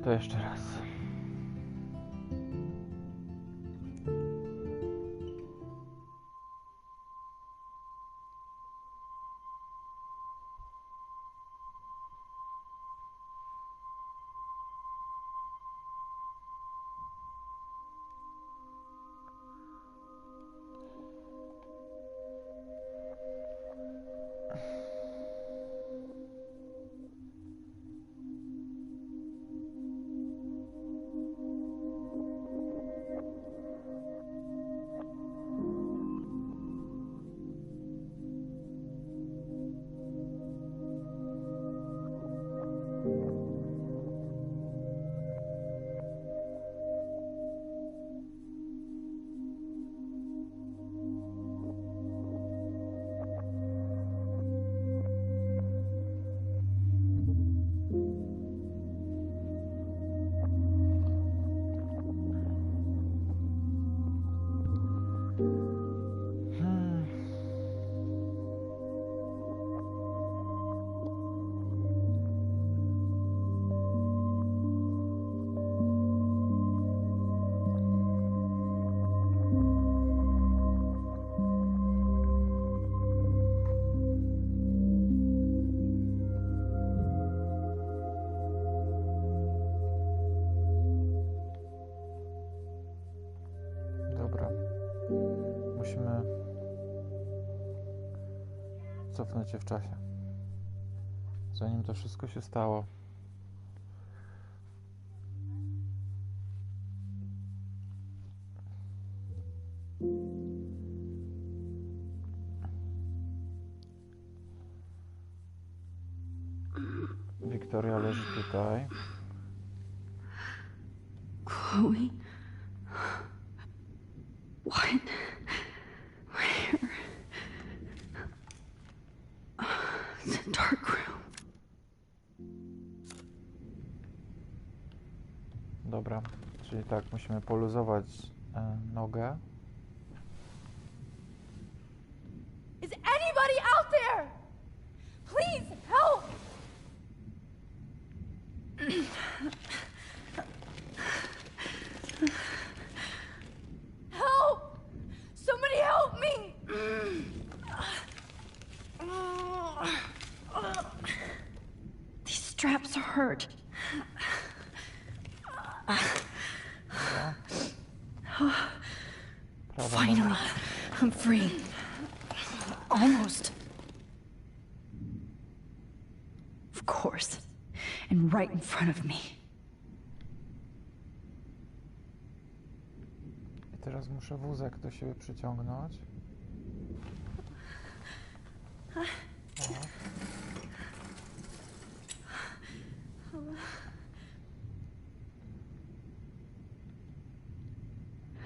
to jeszcze raz. Musimy cofnąć się w czasie, zanim to wszystko się stało. Wiktoria leży tutaj. Chloe? What? Where? It's a dark room. Dobra, czyli tak, musimy poluzować nogę. Is anybody out there? Please help! Help! Somebody help me! These straps hurt. Finally, I'm free. Almost. Of course. And right in front of me. I teraz muszę wózek do siebie przyciągnąć. O.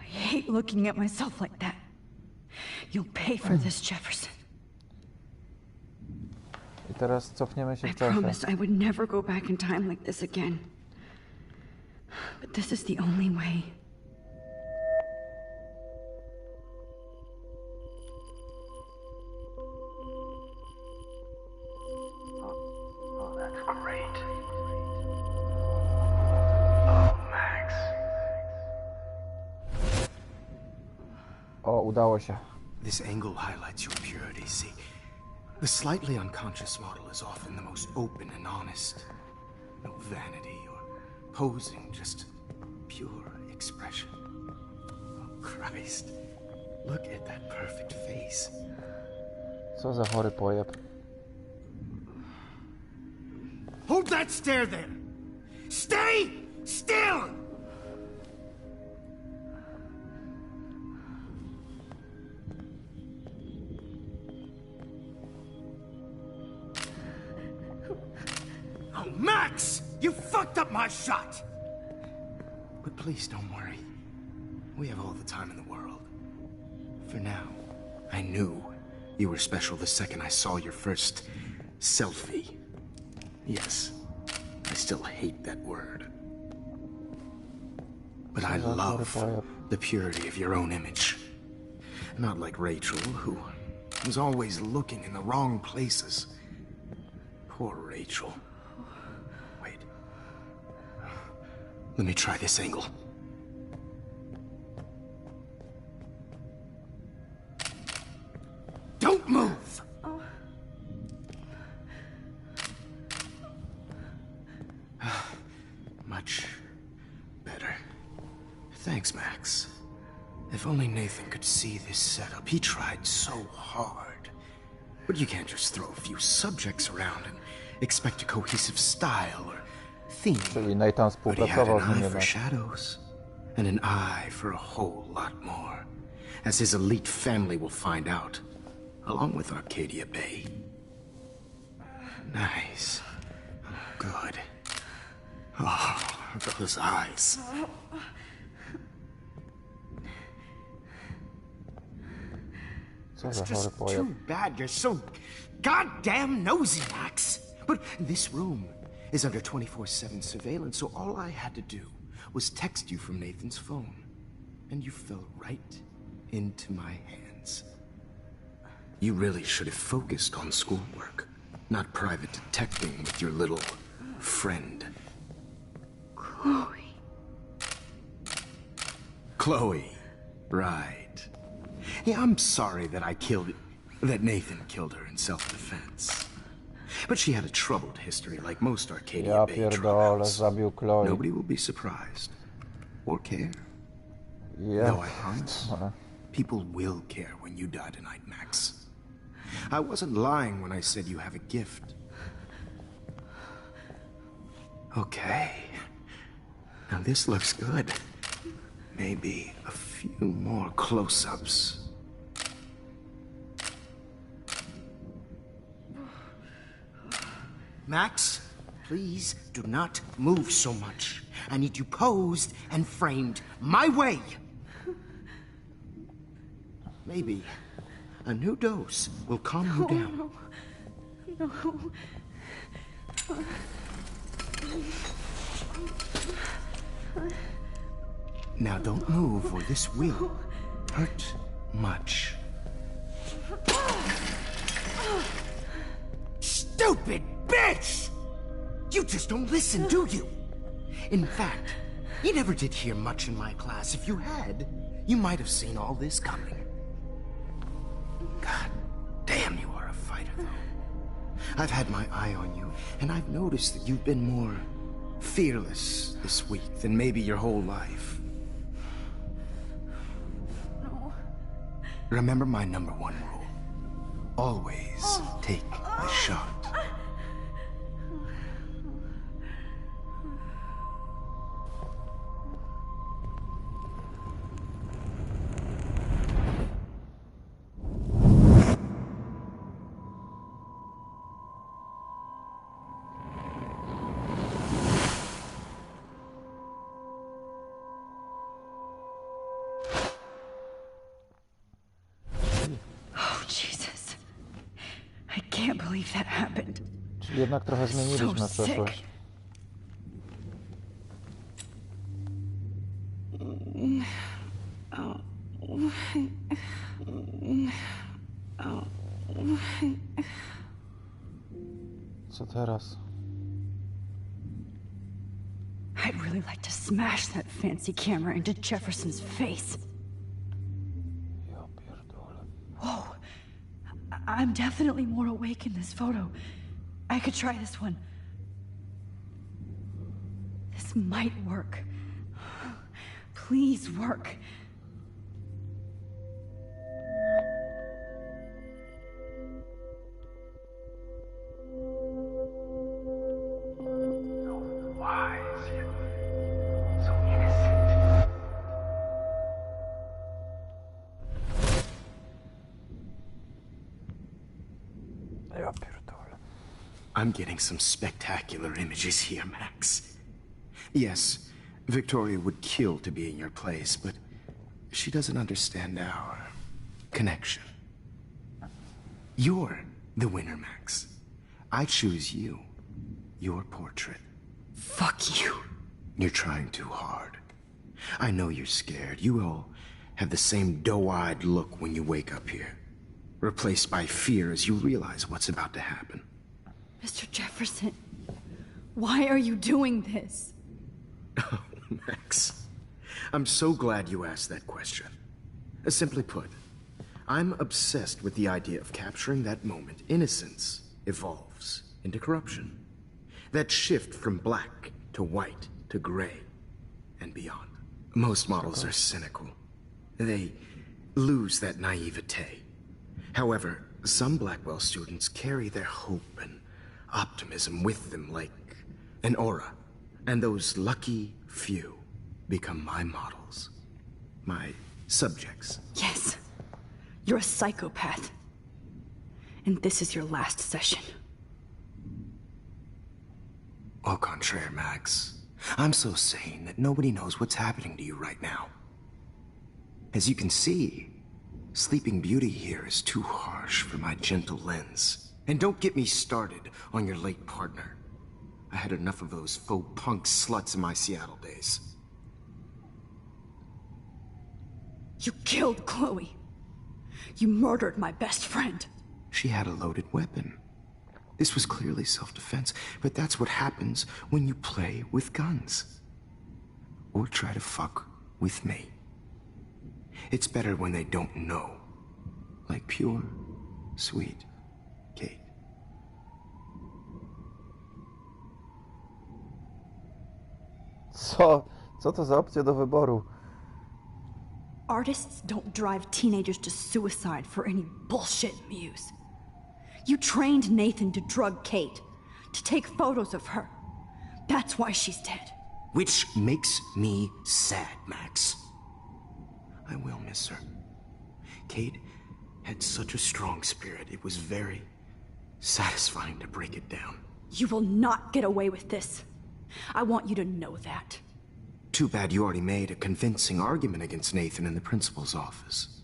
I hate looking at myself like that. You'll pay for this, Jefferson. I teraz cofniemy się I w czasie. promised I would never go back in time like this again. But this is the only way. Oh, that's great. Oh, Max. O, udało się. This angle highlights your purity, see? The slightly unconscious model is often the most open and honest. No vanity or posing, just pure expression. Oh, Christ. Look at that perfect face. Co za chory pojeb. Hold that stare there! Stay still! Oh, Max! You fucked up my shot! But please don't worry. We have all the time in the world. For now, I knew you were special the second I saw your first selfie. Yes, I still hate that word. But I love the purity of your own image. Not like Rachel, who was always looking in the wrong places. Poor Rachel. Wait. Let me try this angle. Don't move! Much better. Thanks, Max. If only Nathan could see this setup. He tried so hard. But you can't just throw a few subjects around and expect a cohesive style or theme. Czyli Nathan But he had współpracował an z nim eye for jednak. shadows and an eye for a whole lot more, as his elite family will find out, along with Arcadia Bay. Nice. Good. Oh, those eyes. Co It's za chory just pojeb. too bad you're so goddamn nosy, Max. But this room is under 24/7 surveillance, so all I had to do was text you from Nathan's phone. And you fell right into my hands. You really should have focused on schoolwork, not private detecting with your little friend. Chloe. Chloe. Right. Yeah, I'm sorry that Nathan killed her in self-defense. But she had a troubled history, like most Arcadia Ja Bay pierdolę, dropouts. zabił Chloe. Nobody will be surprised. Or care. Ja. Though I promise, people will care when you die tonight, Max. I wasn't lying when I said you have a gift. Okay. Now this looks good. Maybe a few more close-ups. Max, please do not move so much. I need you posed and framed my way. Maybe a new dose will calm you down. Now don't move or this will hurt much. Stupid bitch! You just don't listen, do you? In fact, you never did hear much in my class. If you had, you might have seen all this coming. God damn, you are a fighter, though. I've had my eye on you, and I've noticed that you've been more fearless this week than maybe your whole life. No. Remember my #1 rule. Always take the shot. Oh, Jesus. I can't believe that happened. Czyli jednak trochę zmieniliśmy So przeszłość. sick. Co teraz? I'd really like to smash that fancy camera into Jefferson's face. Ja pierdolę. Whoa. I'm definitely more awake in this photo. I could try this one. This might work. Please work. Wise yet so innocent. Ja pierdolę. I'm getting some spectacular images here, Max. Yes, Victoria would kill to be in your place, but she doesn't understand our connection. You're the winner, Max. I choose you. Your portrait. Fuck you. You're trying too hard. I know you're scared. You all have the same doe-eyed look when you wake up here, replaced by fear as you realize what's about to happen. Mr. Jefferson, why are you doing this? Max, I'm so glad you asked that question. Simply put, I'm obsessed with the idea of capturing that moment innocence evolves into corruption. That shift from black to white to gray and beyond. Most models are cynical. They lose that naivete. However, some Blackwell students carry their hope and optimism with them like an aura. And those lucky few become my models. My subjects. Yes. You're a psychopath. And this is your last session. Au contraire, Max. I'm so sane that nobody knows what's happening to you right now. As you can see, Sleeping Beauty here is too harsh for my gentle lens. And don't get me started on your late partner. I had enough of those faux punk sluts in my Seattle days. You killed Chloe. You murdered my best friend. She had a loaded weapon. This was clearly self-defense, but that's what happens when you play with guns. Or try to fuck with me. It's better when they don't know. Like pure, sweet Kate. Co to za opcje do wyboru? Artists don't drive teenagers to suicide for any bullshit muse. You trained Nathan to drug Kate, to take photos of her. That's why she's dead. Which makes me sad, Max. I will miss her. Kate had such a strong spirit, it was very satisfying to break it down. You will not get away with this. I want you to know that. Too bad you already made a convincing argument against Nathan in the principal's office.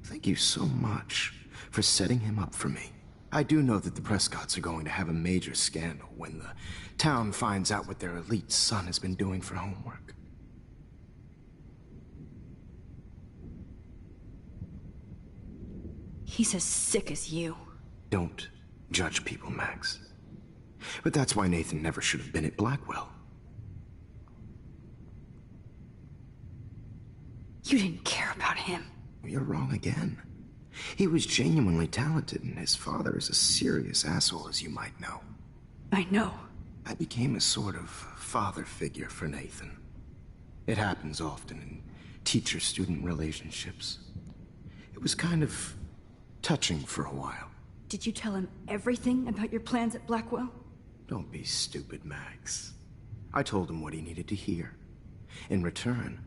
Thank you so much for setting him up for me. I do know that the Prescotts are going to have a major scandal when the town finds out what their elite son has been doing for homework. He's as sick as you. Don't judge people, Max. But that's why Nathan never should have been at Blackwell. You didn't care about him. You're wrong again. He was genuinely talented, and his father is a serious asshole, as you might know. I know. I became a sort of father figure for Nathan. It happens often in teacher-student relationships. It was kind of touching for a while. Did you tell him everything about your plans at Blackwell? Don't be stupid, Max. I told him what he needed to hear. In return,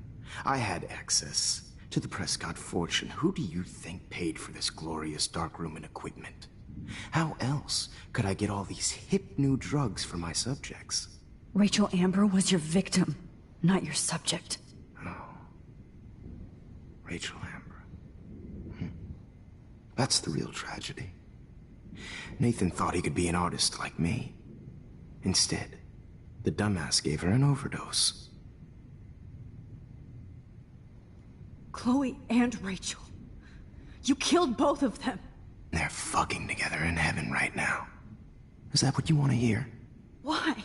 I had access to the Prescott fortune. Who do you think paid for this glorious darkroom and equipment? How else could I get all these hip new drugs for my subjects? Rachel Amber was your victim, not your subject. Rachel Amber. That's the real tragedy. Nathan thought he could be an artist like me. Instead, the dumbass gave her an overdose. Chloe and Rachel. You killed both of them. They're fucking together in heaven right now. Is that what you want to hear? Why?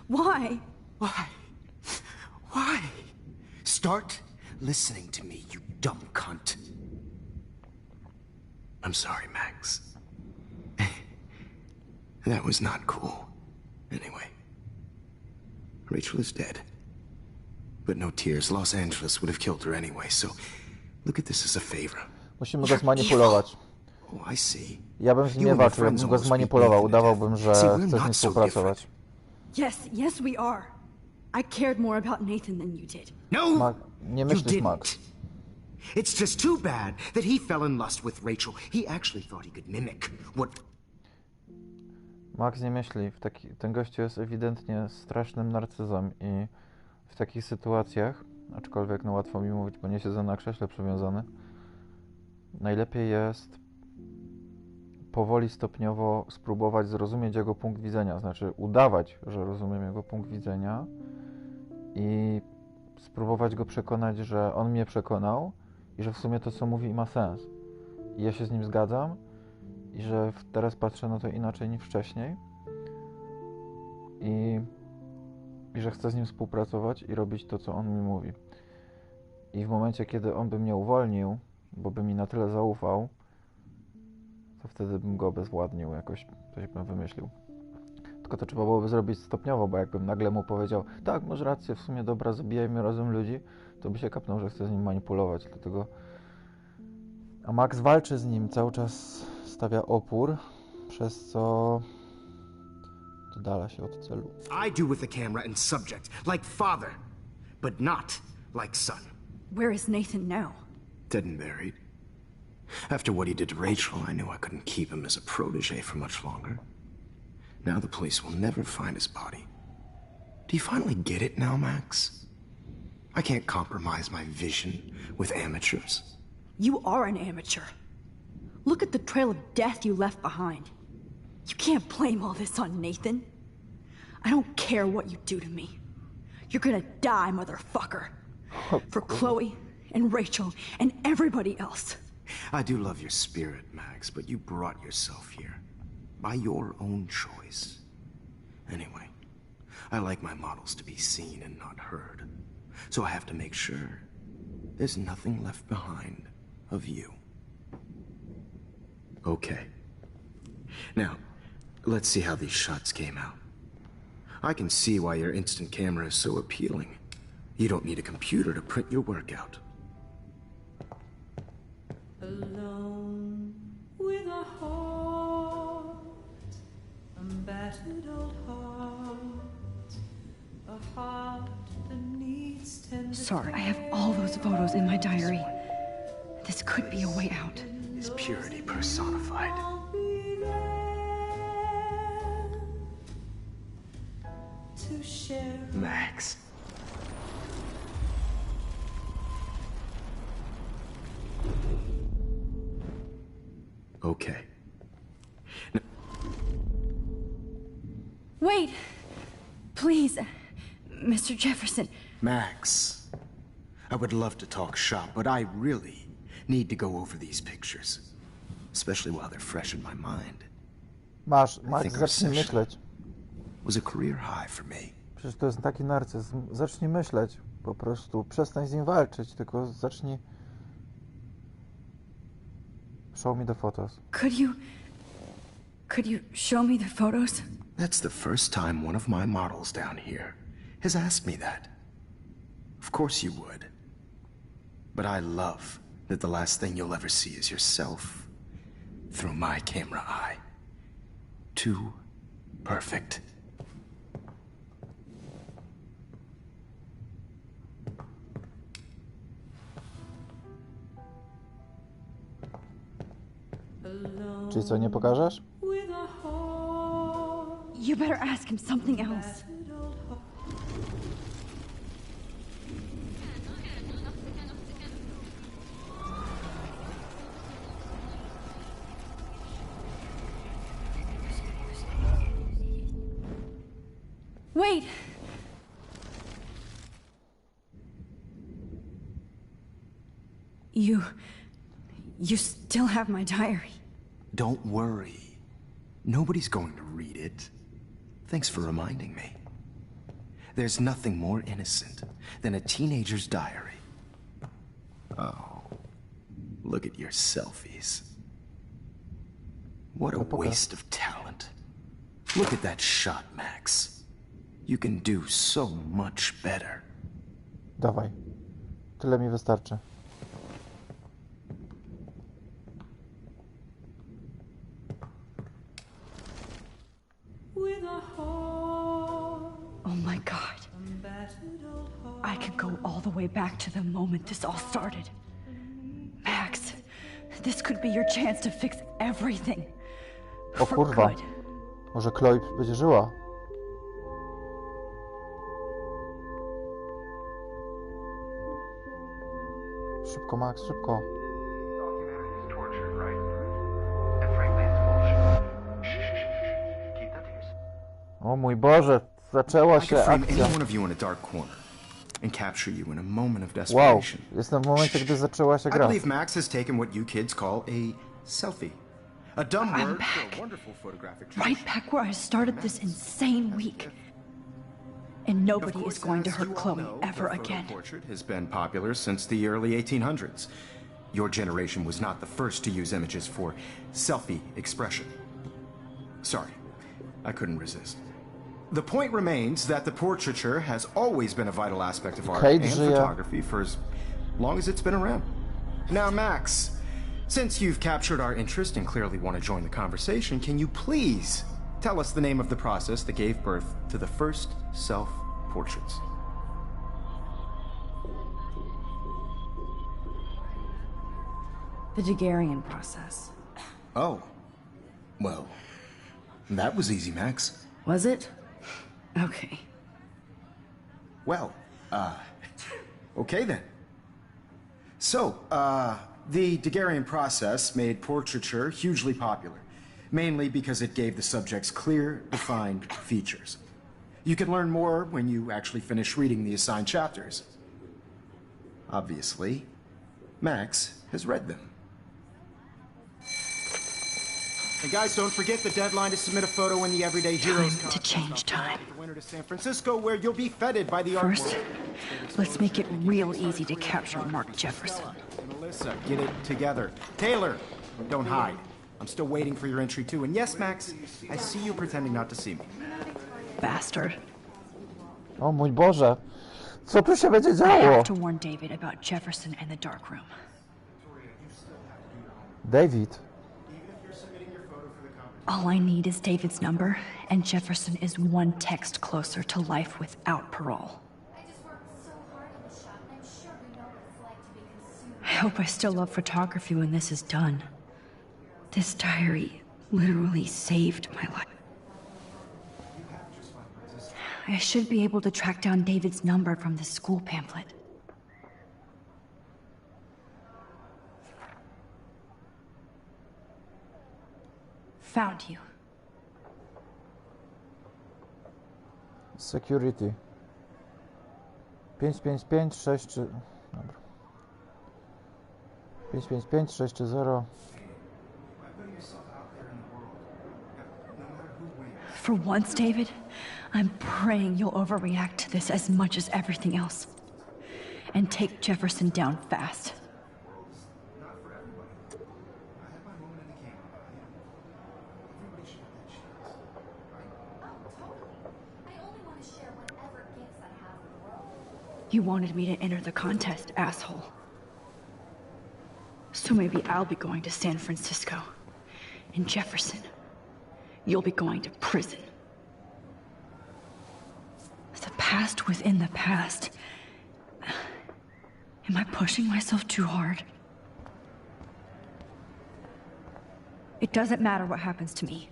Why? Why? Why? Start listening to me, you dumb cunt. I'm sorry, Max. That was not cool. Anyway, Rachel is dead. But no tears. Los Angeles would have killed her anyway, so look at this as a favor. Musimy go zmanipulować. Oh, I see. Ja bym z nim nie walczył, ja bym go zmanipulował. Udawałbym, że chcę z nim współpracować. Yes, we are. I cared more about Nathan than you did. No, Nie you myślisz, didn't. Max. It's just too bad that he fell in lust with Rachel. He actually thought he could mimic what... Max nie myśli. Ten gościu jest ewidentnie strasznym narcyzem i w takich sytuacjach, aczkolwiek no łatwo mi mówić, bo nie siedzę na krześle przywiązany, najlepiej jest powoli, stopniowo spróbować zrozumieć jego punkt widzenia, znaczy udawać, że rozumiem jego punkt widzenia i spróbować go przekonać, że on mnie przekonał i że w sumie to, co mówi, ma sens. I ja się z nim zgadzam i że teraz patrzę na to inaczej niż wcześniej. I i że chcę z nim współpracować i robić to, co on mi mówi. I w momencie, kiedy on by mnie uwolnił, bo by mi na tyle zaufał, to wtedy bym go obezwładnił, jakoś coś bym wymyślił. Tylko to trzeba byłoby zrobić stopniowo, bo jakbym nagle mu powiedział, tak, masz rację, w sumie dobra, zabijajmy razem ludzi, to by się kapnął, że chce z nim manipulować, dlatego... A Max walczy z nim, cały czas stawia opór, przez co oddala się od celu. I do with the camera and subject, like father, but not like son. Where is Nathan now? Dead and buried. After what he did to Rachel, I knew I couldn't keep him as a protege for much longer. Now the police will never find his body. Do you finally get it now, Max? I can't compromise my vision with amateurs. You are an amateur. Look at the trail of death you left behind. You can't blame all this on Nathan. I don't care what you do to me. You're gonna die, motherfucker. For Chloe and Rachel and everybody else. I do love your spirit, Max, but you brought yourself here. By your own choice. Anyway, I like my models to be seen and not heard. So I have to make sure there's nothing left behind of you. Okay. Now, let's see how these shots came out. I can see why your instant camera is so appealing. You don't need a computer to print your work out. Alone with a heart, a battered old heart, a heart that needs tender. Sorry, I have all those photos in my diary. This could be a way out. Is purity personified. I'll be there to share. Max. Okay. Wait! Please, Mr. Jefferson. Max, I would love to talk shop, but I really need to go over these pictures. Especially while they're fresh in my mind. Max, I think our zacznij session myśleć. was a career high for me. Przecież to jest taki narcyzm. Zacznij myśleć. Po prostu przestań z nim walczyć, tylko zacznij... Show me the photos. Could you show me the photos? That's the first time one of my models down here has asked me that. Of course you would. But I love that the last thing you'll ever see is yourself through my camera eye. Too perfect. Czyli co, nie pokażesz? With a heart, You better ask him something else. battered old heart. Wait! You still have my diary. Don't worry. Nobody's going to read it. Thanks for reminding me. There's nothing more innocent than a teenager's diary. Oh, look at your selfies. What a waste of talent. Look at that shot, Max. You can do so much better. Dawaj. Tyle mi wystarczy. With a heart, Oh my god. a battered old heart. I could go all the way back to the moment this all started. Max, this could be your chance to fix everything. O For kurwa. good. Może Chloe będzie żyła? Szybko, Max, szybko. Humanity is torture, right? And frankly, it's bullshit. Shh. Keep that to yourself. O mój Boże, zaczęła I could się frame any akcja. one of you in a dark corner and capture you in a moment of Wow, desperation. jestem w momencie, gdy zaczęła się I gra. believe Max has taken what you kids call a selfie. A dumb I'm word for back. a wonderful photographic Right back where I started this insane week. And Of nobody course, is going to as hurt you all Chloe know, ever the photo again. portrait has been popular since the early 1800s. Your generation was not the first to use images for selfie expression. Sorry, I couldn't resist. The point remains that the portraiture has always been a vital aspect of art Kate and żyje. photography for as long as it's been around. Now, Max, since you've captured our interest and clearly want to join the conversation, can you please tell us the name of the process that gave birth to the first self-portraits? The Daguerrean process. Oh. Well, that was easy, Max. Was it? Okay. Well, okay then. So, the Daguerrean process made portraiture hugely popular, mainly because it gave the subjects clear, defined features. You can learn more when you actually finish reading the assigned chapters. Obviously, Max has read them. And guys, don't forget the deadline to submit a photo in the Everyday Heroes Time to change time. The winter to San Francisco, where you'll be feted by the art First, world. let's make it real easy to capture Mark Jefferson. And Alyssa, get it together. Taylor, don't hide. I'm still waiting for your entry too. And yes, Max, I see you pretending not to see me. Bastard. O mój Boże, co tu się będzie I działo? have to warn David about Jefferson and the dark room. David. All I need is David's number, and Jefferson is one text closer to life without parole. I just worked so hard in the shop, and I'm sure we know what it's like to be consumed. I hope I still love photography when this is done. This diary literally saved my life. I should be able to track down David's number from the school pamphlet. Found you. Security. 555 6 Dobra. 555 630. For once, David, I'm praying you'll overreact to this as much as everything else. And take Jefferson down fast. You wanted me to enter the contest, asshole. So maybe I'll be going to San Francisco. And Jefferson, you'll be going to prison. The past within the past. Am I pushing myself too hard? It doesn't matter what happens to me.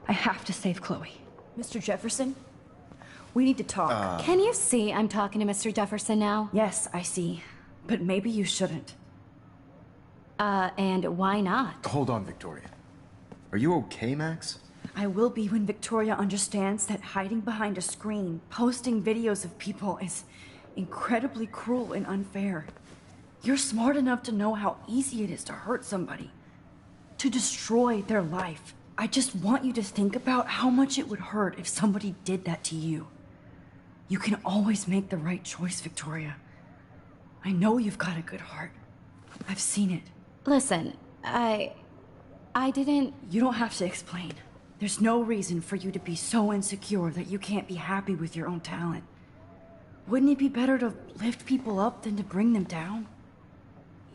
I have to save Chloe. Mr. Jefferson? We need to talk. Can you see I'm talking to Mr. Jefferson now? Yes, I see. But maybe you shouldn't. And why not? Hold on, Victoria. Are you okay, Max? I will be when Victoria understands that hiding behind a screen, posting videos of people is incredibly cruel and unfair. You're smart enough to know how easy it is to hurt somebody, to destroy their life. I just want you to think about how much it would hurt if somebody did that to you. You can always make the right choice, Victoria. I know you've got a good heart. I've seen it. Listen, I didn't... You don't have to explain. There's no reason for you to be so insecure that you can't be happy with your own talent. Wouldn't it be better to lift people up than to bring them down?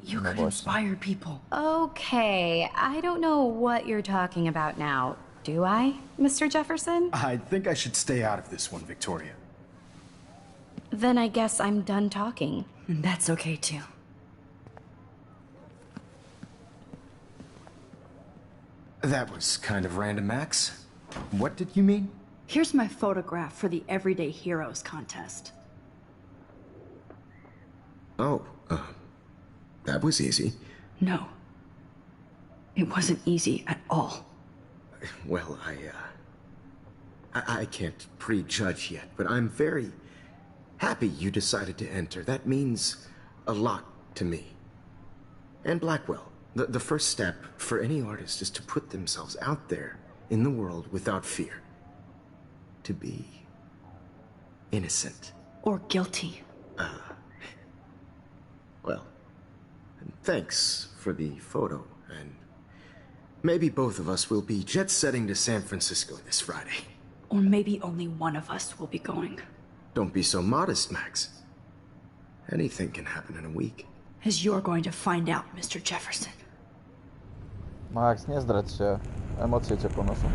You could inspire people. Okay, I don't know what you're talking about now. Do I, Mr. Jefferson? I think I should stay out of this one, Victoria. Then I guess I'm done talking. And that's okay too. That was kind of random, Max. What did you mean? Here's my photograph for the Everyday Heroes contest. Oh, that was easy. No. It wasn't easy at all. Well, I can't prejudge yet, but I'm very happy you decided to enter. That means a lot to me. And Blackwell. The first step for any artist is to put themselves out there in the world without fear. To be innocent. Or guilty. Well, thanks for the photo, and maybe both of us will be jet-setting to San Francisco this Friday. Or maybe only one of us will be going. Don't be so modest, Max. Anything can happen in a week. As you're going to find out, Mr. Jefferson. Max, nie zdradź się. Emocje cię ponoszą.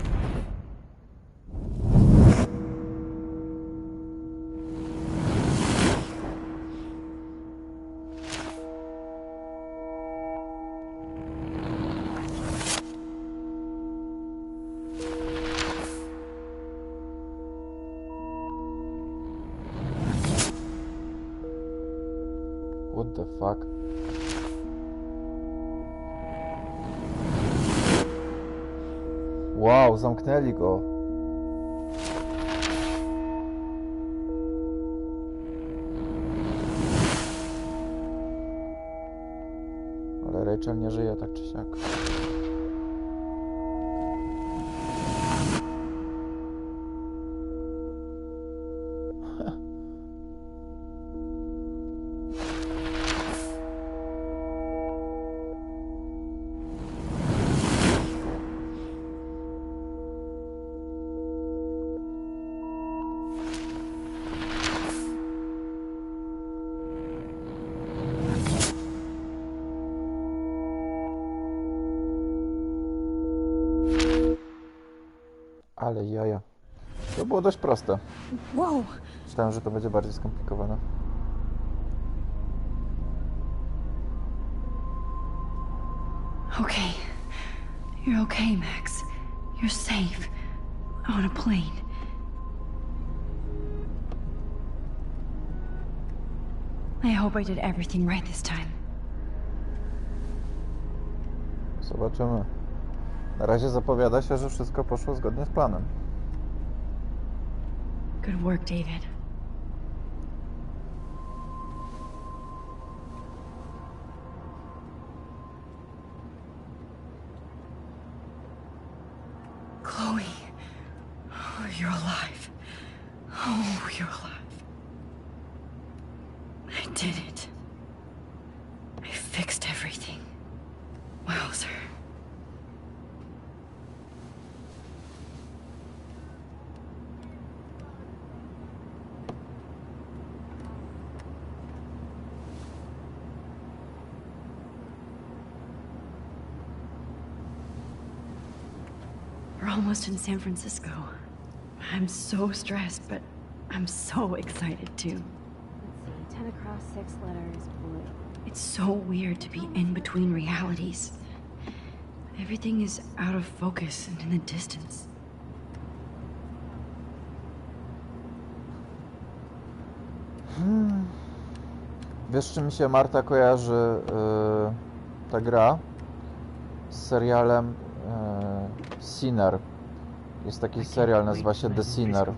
What the fuck? Wow, zamknęli go. Ale Rachel nie żyje tak czy siak. Ale jaja. To było dość proste. Whoa! Myślałem, że to będzie bardziej skomplikowane. Okay. You're okay, Max. You're safe. On a plane. I hope I did everything right this time. Zobaczymy. Na razie zapowiada się, że wszystko poszło zgodnie z planem. Good work, David. Chloe. Oh, you're alive. Oh, you're alive. I did it. I fixed everything. Wowzer. We're almost in San Francisco. I'm so stressed, but I'm so excited too. Let's see, 10 across, 6 letters, blue. It's so weird to be in between realities. Everything is out of focus and in the distance. Wiesz, czy mi się, Marta, kojarzy ta gra z serialem Sinner. Jest taki serial, nazywa się The Sinner.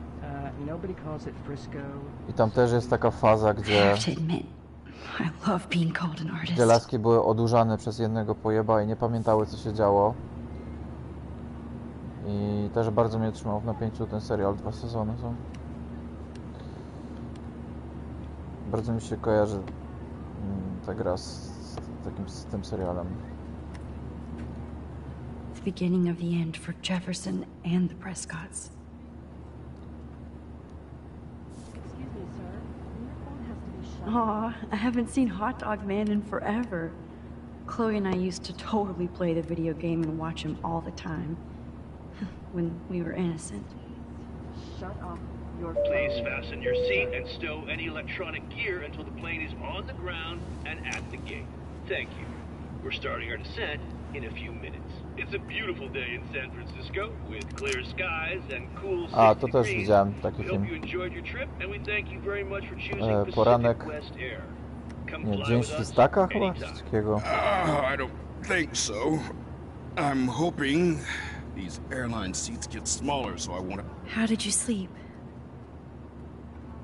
I tam też jest taka faza, I gdzie have to admit, I love being called an artist. gdzie laski były odurzane przez jednego pojeba i nie pamiętały, co się działo. I też bardzo mnie trzymał w napięciu ten serial. 2 sezony są. Bardzo mi się kojarzy ta gra z tym serialem. The beginning of the end for Jefferson and the Prescotts. Excuse me, sir. Your phone has to be shut. Aw, I haven't seen Hot Dog Man in forever. Chloe and I used to totally play the video game and watch him all the time. When we were innocent. Shut off your Please phone. fasten your seat and stow any electronic gear until the plane is on the ground and at the gate. Thank you. We're starting our descent in a few minutes. It's a beautiful day in San Francisco with clear skies and cool 60 A, to też degrees. widziałem taki We hope film. you enjoyed your trip and we thank you very much for choosing Poranek, Pacific West Air. Come nie, fly Dzień with us Świstaka chyba? anytime. Coś takiego. I don't think so. I'm hoping these airline seats get smaller, so I won't. How did you sleep?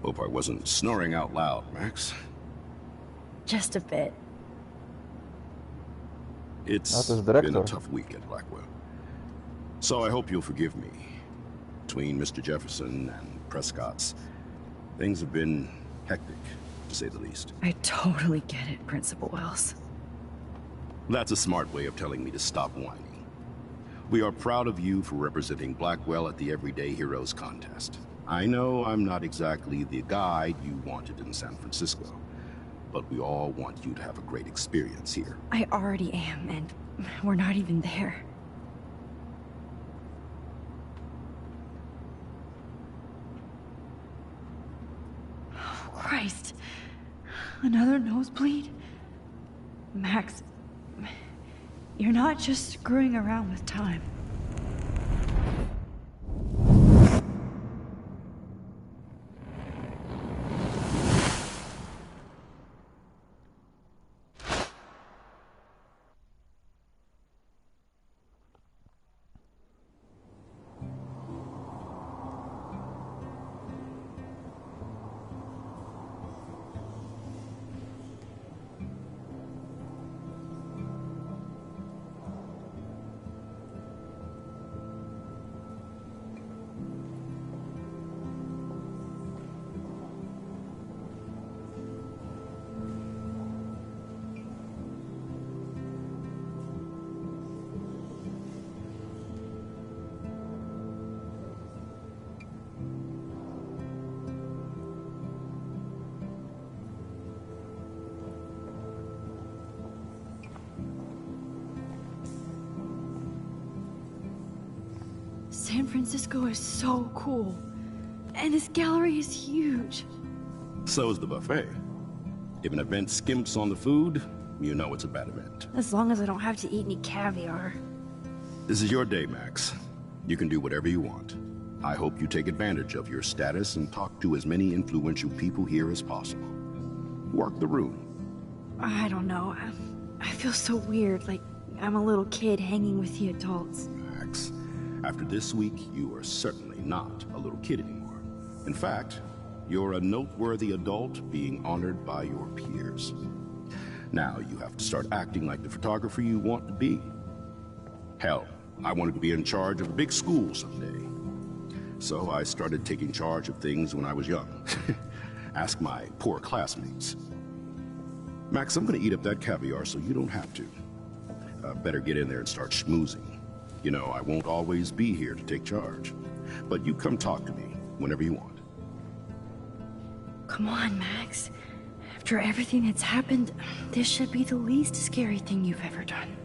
Hope I wasn't snoring out loud, Max. Just a bit. It's to jest been a dyrektor. tough week at Blackwell. So I hope you'll forgive me. Between Mr. Jefferson and Prescott's, Things have been hectic, to say the least. I totally get it, Principal Wells. That's a smart way of telling me to stop whining. We are proud of you for representing Blackwell at the Everyday Heroes contest. I know I'm not exactly the guide you wanted in San Francisco, but we all want you to have a great experience here. I already am, and we're not even there. Oh, Christ. Another nosebleed? Max, you're not just screwing around with time. San Francisco is so cool. And this gallery is huge. So is the buffet. If an event skimps on the food, you know it's a bad event. As long as I don't have to eat any caviar. This is your day, Max. You can do whatever you want. I hope you take advantage of your status and talk to as many influential people here as possible. Work the room. I don't know. I feel so weird, like I'm a little kid hanging with the adults. Max, after this week, you are certainly not a little kid anymore. In fact, you're a noteworthy adult being honored by your peers. Now you have to start acting like the photographer you want to be. Hell, I wanted to be in charge of a big school someday. So I started taking charge of things when I was young. Ask my poor classmates. Max, I'm gonna eat up that caviar so you don't have to. Better get in there and start schmoozing. You know, I won't always be here to take charge. But you come talk to me whenever you want. Come on, Max. After everything that's happened, this should be the least scary thing you've ever done.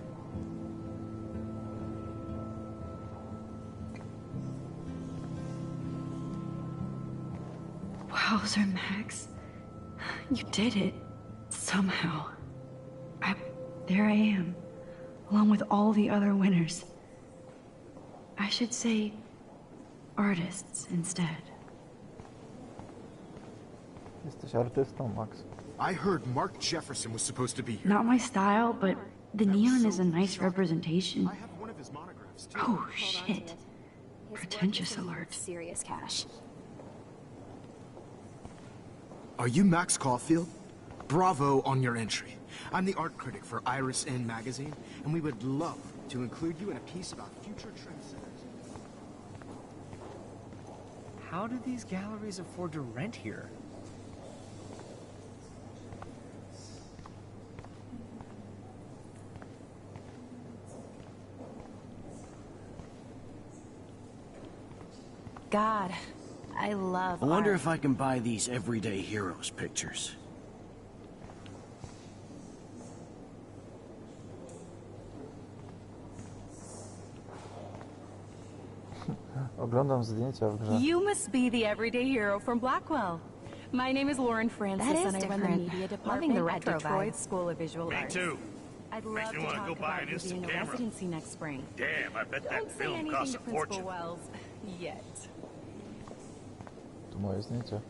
Wowzer, Max. You did it. Somehow. There I am, along with all the other winners. I should say artists instead. Jesteś artystą, Max. I heard Mark Jefferson was supposed to be here. Not my style, but the neon is a nice representation. I have one of his monographs too. Oh, shit. Pretentious alert. Serious cash. Are you Max Caulfield? Bravo on your entry. I'm the art critic for Iris N magazine, and we would love to include you in a piece about future trendsetters. How do these galleries afford to rent here? God, I love I wonder art. if I can buy these Everyday Heroes pictures. Oglądam zdjęcia w grze. You must be the everyday hero from Blackwell. My name is Lauren Francis, That is and I run the different. media Loving department the at retro Detroit vibe. School of Visual Me Arts. too. I'd Makes love me to wanna talk go buy about an you instant being a camera. residency next spring. Damn, I bet that Don't say film anything costs to a Principal fortune. Wells yet. Tu moje zdjęcie.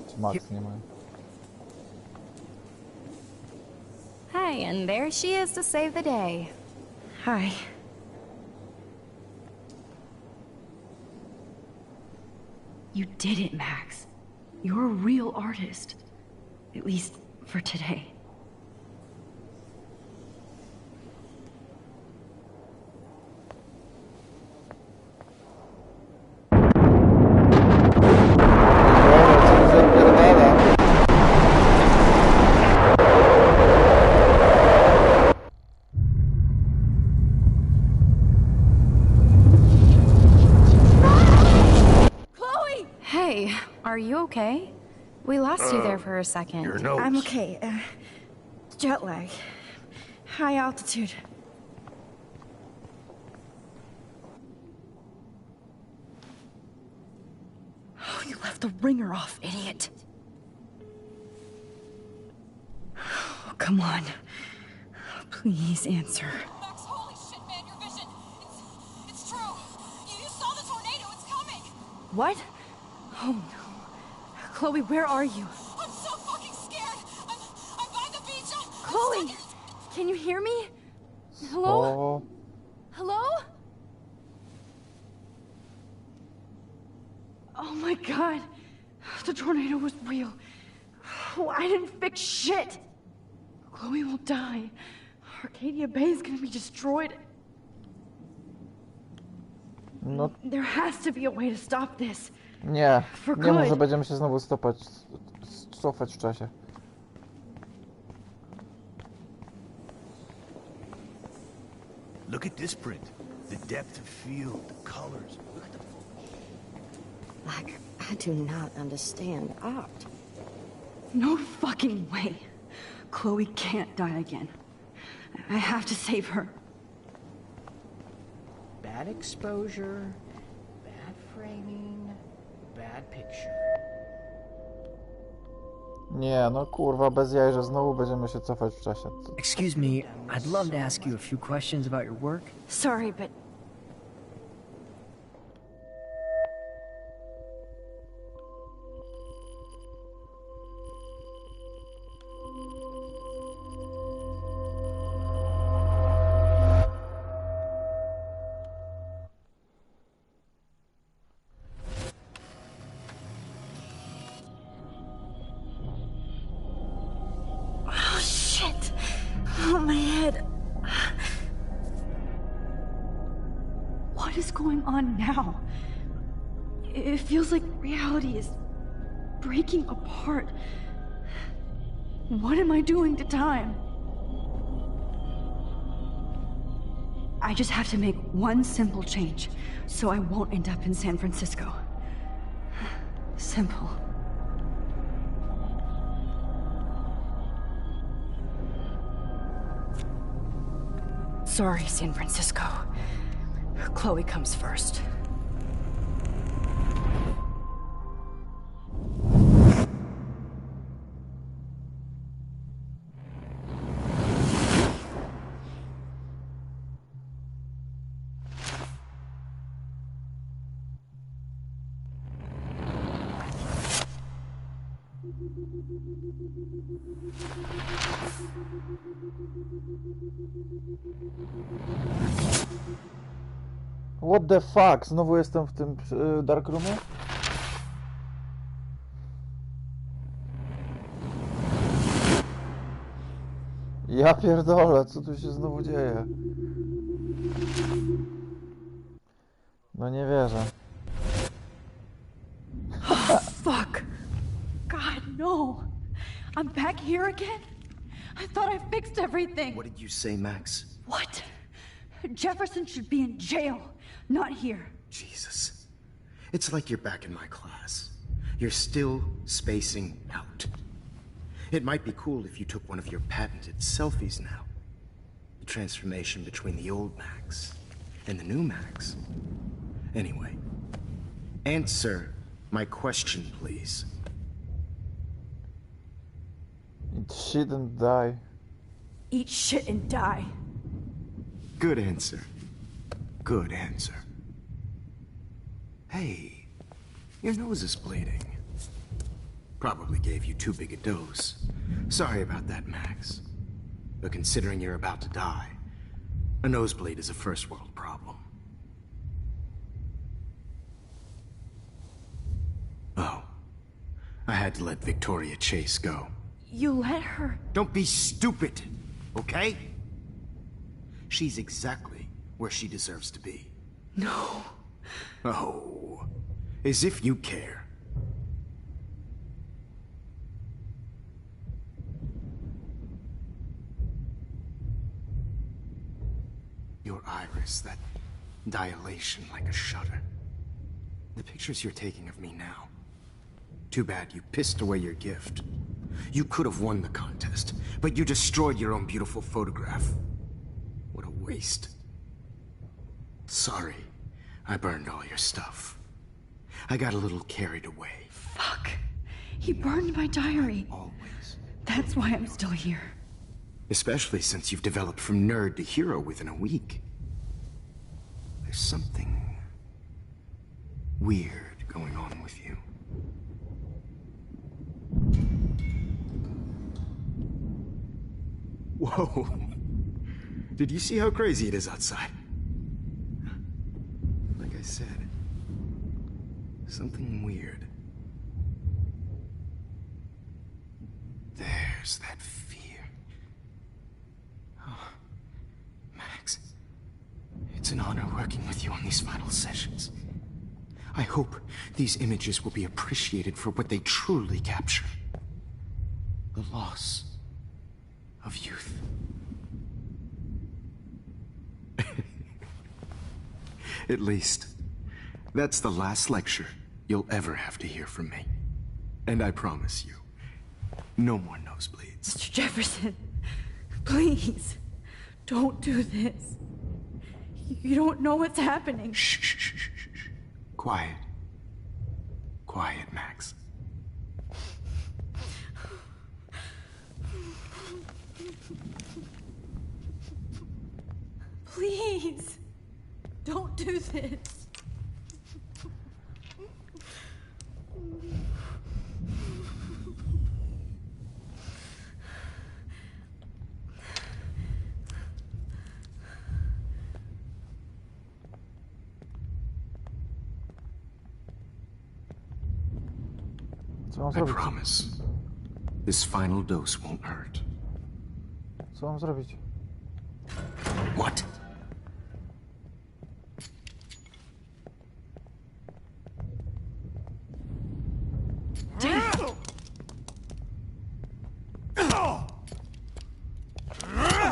Czy Max nie ma? Hi, and there she is to save the day. Hi. You did it, Max. You're a real artist. At least for today. okay? We lost you there for a second. Your notes. I'm okay. Jet lag. High altitude. Oh, you left the ringer off, idiot. Oh, come on. Please answer. Max, holy shit, man, your vision. It's true. You saw the tornado. It's coming. What? Oh no. Chloe, where are you? I'm so fucking scared. I'm by the beach. Chloe! Can you hear me? Hello? O, Hello? Oh my god. The tornado was real. Oh, I didn't fix shit. Chloe will die. Arcadia Bay is gonna be destroyed. no There has to be a way to stop this. nie, For nie mów, że good. będziemy się znowu cofać w czasie. Look at this print. The depth of field, the colors. Look at the Like, I do not understand art. No fucking way. Chloe can't die again. I have to save her. Bad exposure, bad framing, bad picture. Nie, no kurwa, bez jaj, że znowu będziemy się cofać w czasie. Excuse me, I'd love to ask you a few questions about your work. Sorry, but my head. What is going on now? It feels like reality is breaking apart. What am I doing to time? I just have to make one simple change, so I won't end up in San Francisco. Simple. Sorry, San Francisco. Chloe comes first. What the fuck? Znowu jestem w tym darkroomie? Ja pierdolę, co tu się znowu dzieje? No nie wierzę. Fuck. God, no. I'm back here again? I thought I fixed everything. What did you say, Max? What? Jefferson should be in jail, not here. Jesus. It's like you're back in my class. You're still spacing out. It might be cool if you took one of your patented selfies now. The transformation between the old Max and the new Max. Anyway, answer my question, please. Eat shit and die. Eat shit and die. Good answer. Good answer. Hey, your nose is bleeding. Probably gave you too big a dose. Sorry about that, Max. But considering you're about to die, a nosebleed is a first world problem. Oh, I had to let Victoria Chase go. You let her? Don't be stupid, okay? She's exactly where she deserves to be. No. Oh, as if you care. Your iris, that dilation like a shutter. The pictures you're taking of me now, Too bad you pissed away your gift. You could have won the contest, but you destroyed your own beautiful photograph. What a waste. Sorry, I burned all your stuff. I got a little carried away. Fuck. He burned my diary. Always. That's why I'm still here. Especially since you've developed from nerd to hero within a week. There's something weird going on with you. Whoa. Did you see how crazy it is outside? Like I said, something weird. There's that fear. Oh, Max. It's an honor working with you on these final sessions. I hope these images will be appreciated for what they truly capture. The loss of youth. At least, that's the last lecture you'll ever have to hear from me. And I promise you, no more nosebleeds. Mr. Jefferson, please, don't do this. You don't know what's happening. Shh, shh, shh, shh, shh. Quiet. Quiet, Max. Please, don't do this. I promise. This final dose won't hurt. Co mam zrobić? What?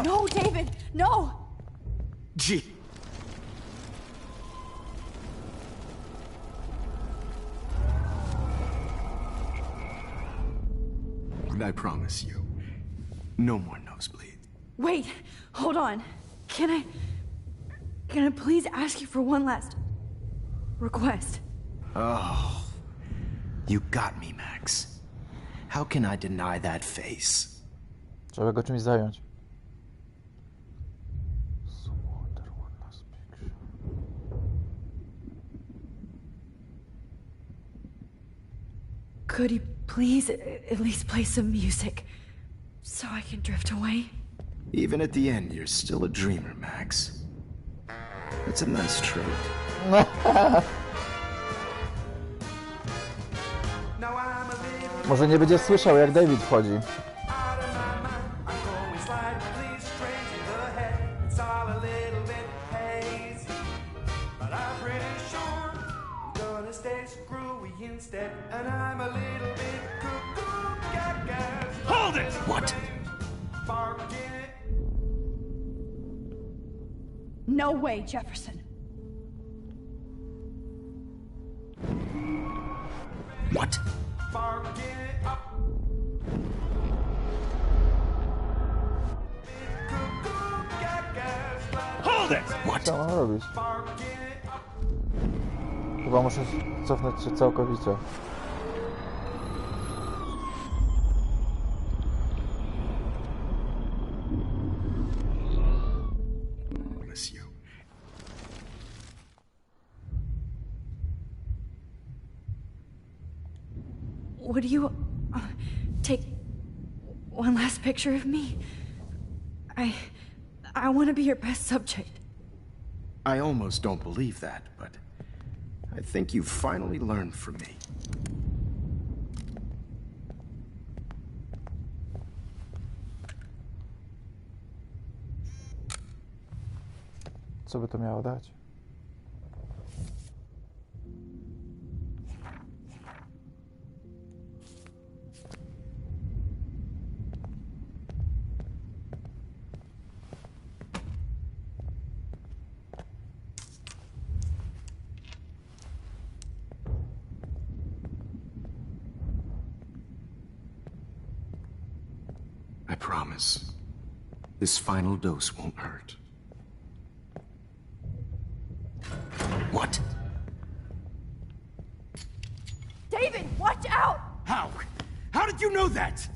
No, David, no! Gee. And I promise you, no more nosebleeds. Wait, hold on. Can I please ask you for one last request? Oh, you got me, Max. How can I deny that face? Trzeba go czymś zająć. Could you please at least play some music so I can drift away? Even at the end, you're still a dreamer, Max. That's a nice trait. Może nie będzie słyszał, jak David wchodzi. Hold it! What? No way, Jefferson. What? Hold it! What? Co mam robić? Chyba muszę cofnąć się całkowicie. Would you take one last picture of me? I want to be your best subject. I almost don't believe that, but I think you've finally learned from me. Co by to miało dać? promise. This final dose won't hurt. What? David, watch out! How? How did you know that?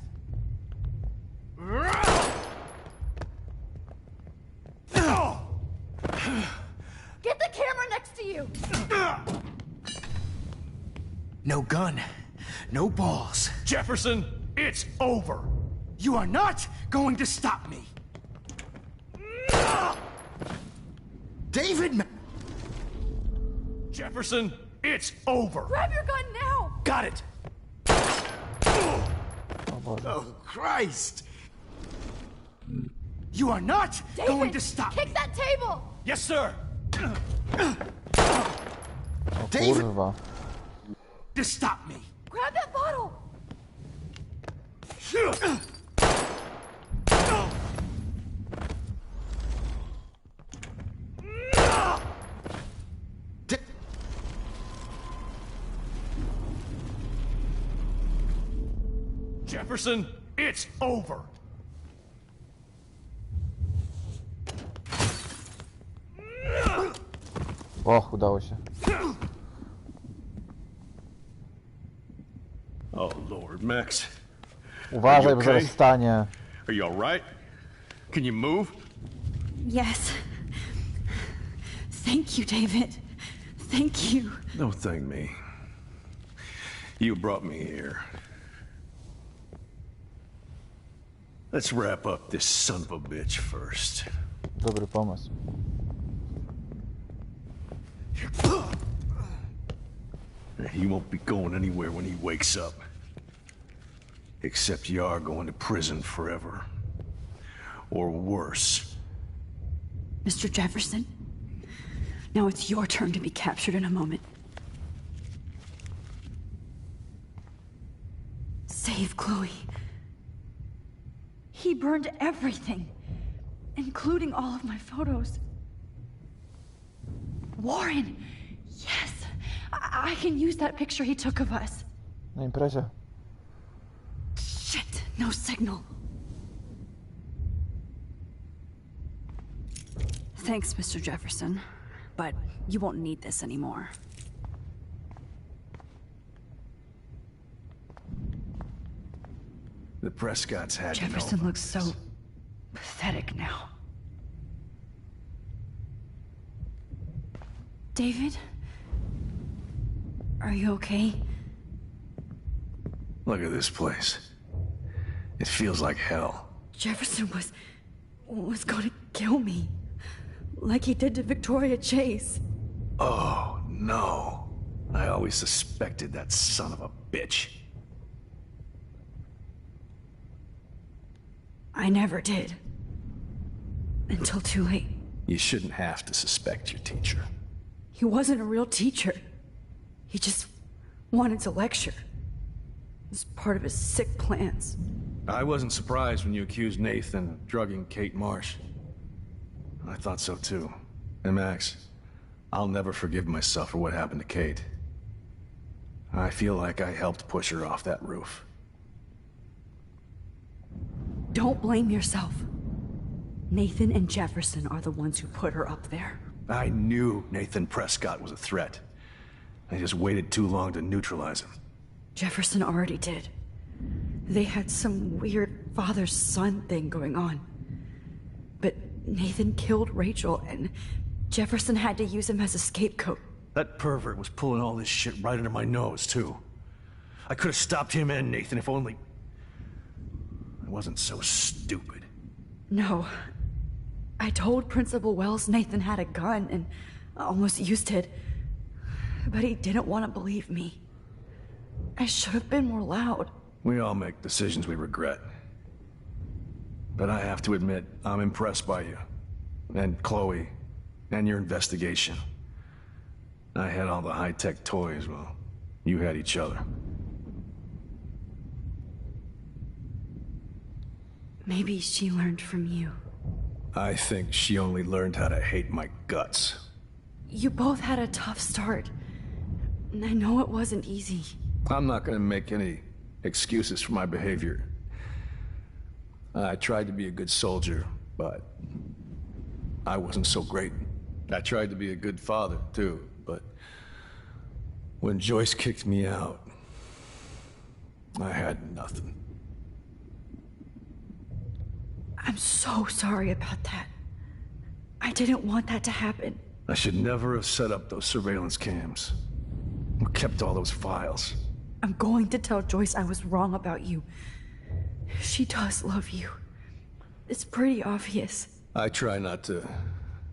Get the camera next to you! No gun, no balls. Jefferson, it's over. You are not going to stop me. David! Jefferson, it's over. Grab your gun now! Got it. Oh, Christ! You are not David, going to stop kick me. that table! Yes, sir. David, Kurwa. to stop me. Grab that bottle! Jefferson, it's over. O, udało się. Oh, Lord, Max. Uważaj, bo okay? zaraz stanie. Are you all right? Can you move? Yes. Thank you, David. Thank you. Don't thank me. You brought me here. Let's wrap up this son of a bitch first. Dobry pomysł. He won't be going anywhere when he wakes up. Except you are going to prison forever. Or worse. Mr. Jefferson, now it's your turn to be captured in a moment. Save Chloe. He burned everything, including all of my photos. Warren! Yes! I can use that picture he took of us. Na imprezie. Shit, no signal. Thanks, Mr. Jefferson, but you won't need this anymore. The Prescotts had Jefferson to know. looks so pathetic now. David? Are you okay? Look at this place. It feels like hell. Jefferson was going to kill me. Like he did to Victoria Chase. Oh, no. I always suspected that son of a bitch. I never did. Until too late. You shouldn't have to suspect your teacher. He wasn't a real teacher. He just wanted to lecture. It was part of his sick plans. I wasn't surprised when you accused Nathan of drugging Kate Marsh. I thought so too. And Max, I'll never forgive myself for what happened to Kate. I feel like I helped push her off that roof. Don't blame yourself. Nathan and Jefferson are the ones who put her up there. I knew Nathan Prescott was a threat. I just waited too long to neutralize him. Jefferson already did. They had some weird father-son thing going on. But Nathan killed Rachel, and Jefferson had to use him as a scapegoat. That pervert was pulling all this shit right under my nose, too. I could have stopped him and Nathan if only... I wasn't so stupid. No. I told Principal Wells Nathan had a gun and almost used it. But he didn't want to believe me. I should have been more loud. We all make decisions we regret. But I have to admit, I'm impressed by you. And Chloe. And your investigation. I had all the high-tech toys, well, you had each other. Maybe she learned from you. I think she only learned how to hate my guts. You both had a tough start. And I know it wasn't easy. I'm not gonna make any excuses for my behavior. I tried to be a good soldier, but I wasn't so great. I tried to be a good father, too, but when Joyce kicked me out, I had nothing. I'm so sorry about that. I didn't want that to happen. I should never have set up those surveillance cams. Or kept all those files. I'm going to tell Joyce I was wrong about you. She does love you. It's pretty obvious. I try not to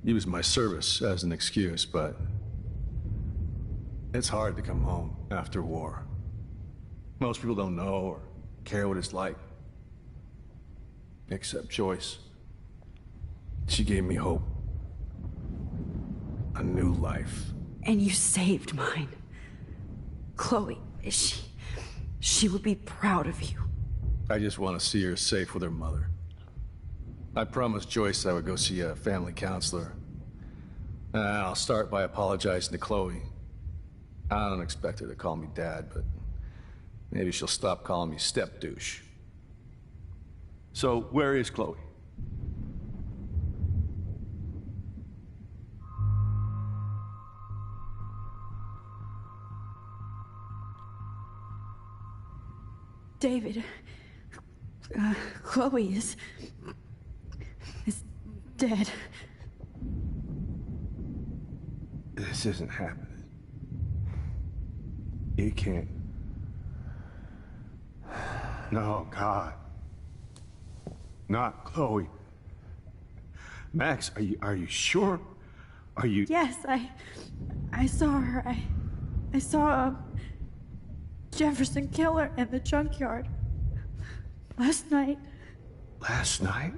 use my service as an excuse, but it's hard to come home after war. Most people don't know or care what it's like. Except Joyce. She gave me hope. A new life. And you saved mine. Chloe, she would be proud of you. I just want to see her safe with her mother. I promised Joyce I would go see a family counselor. And I'll start by apologizing to Chloe. I don't expect her to call me Dad, but maybe she'll stop calling me step-douche. So, where is Chloe? David, Chloe is dead. This isn't happening. It can't. No, God. Not Chloe. Max, are you sure? Are you... Yes, I saw her. I saw Jefferson Killer in the junkyard last night. Last night?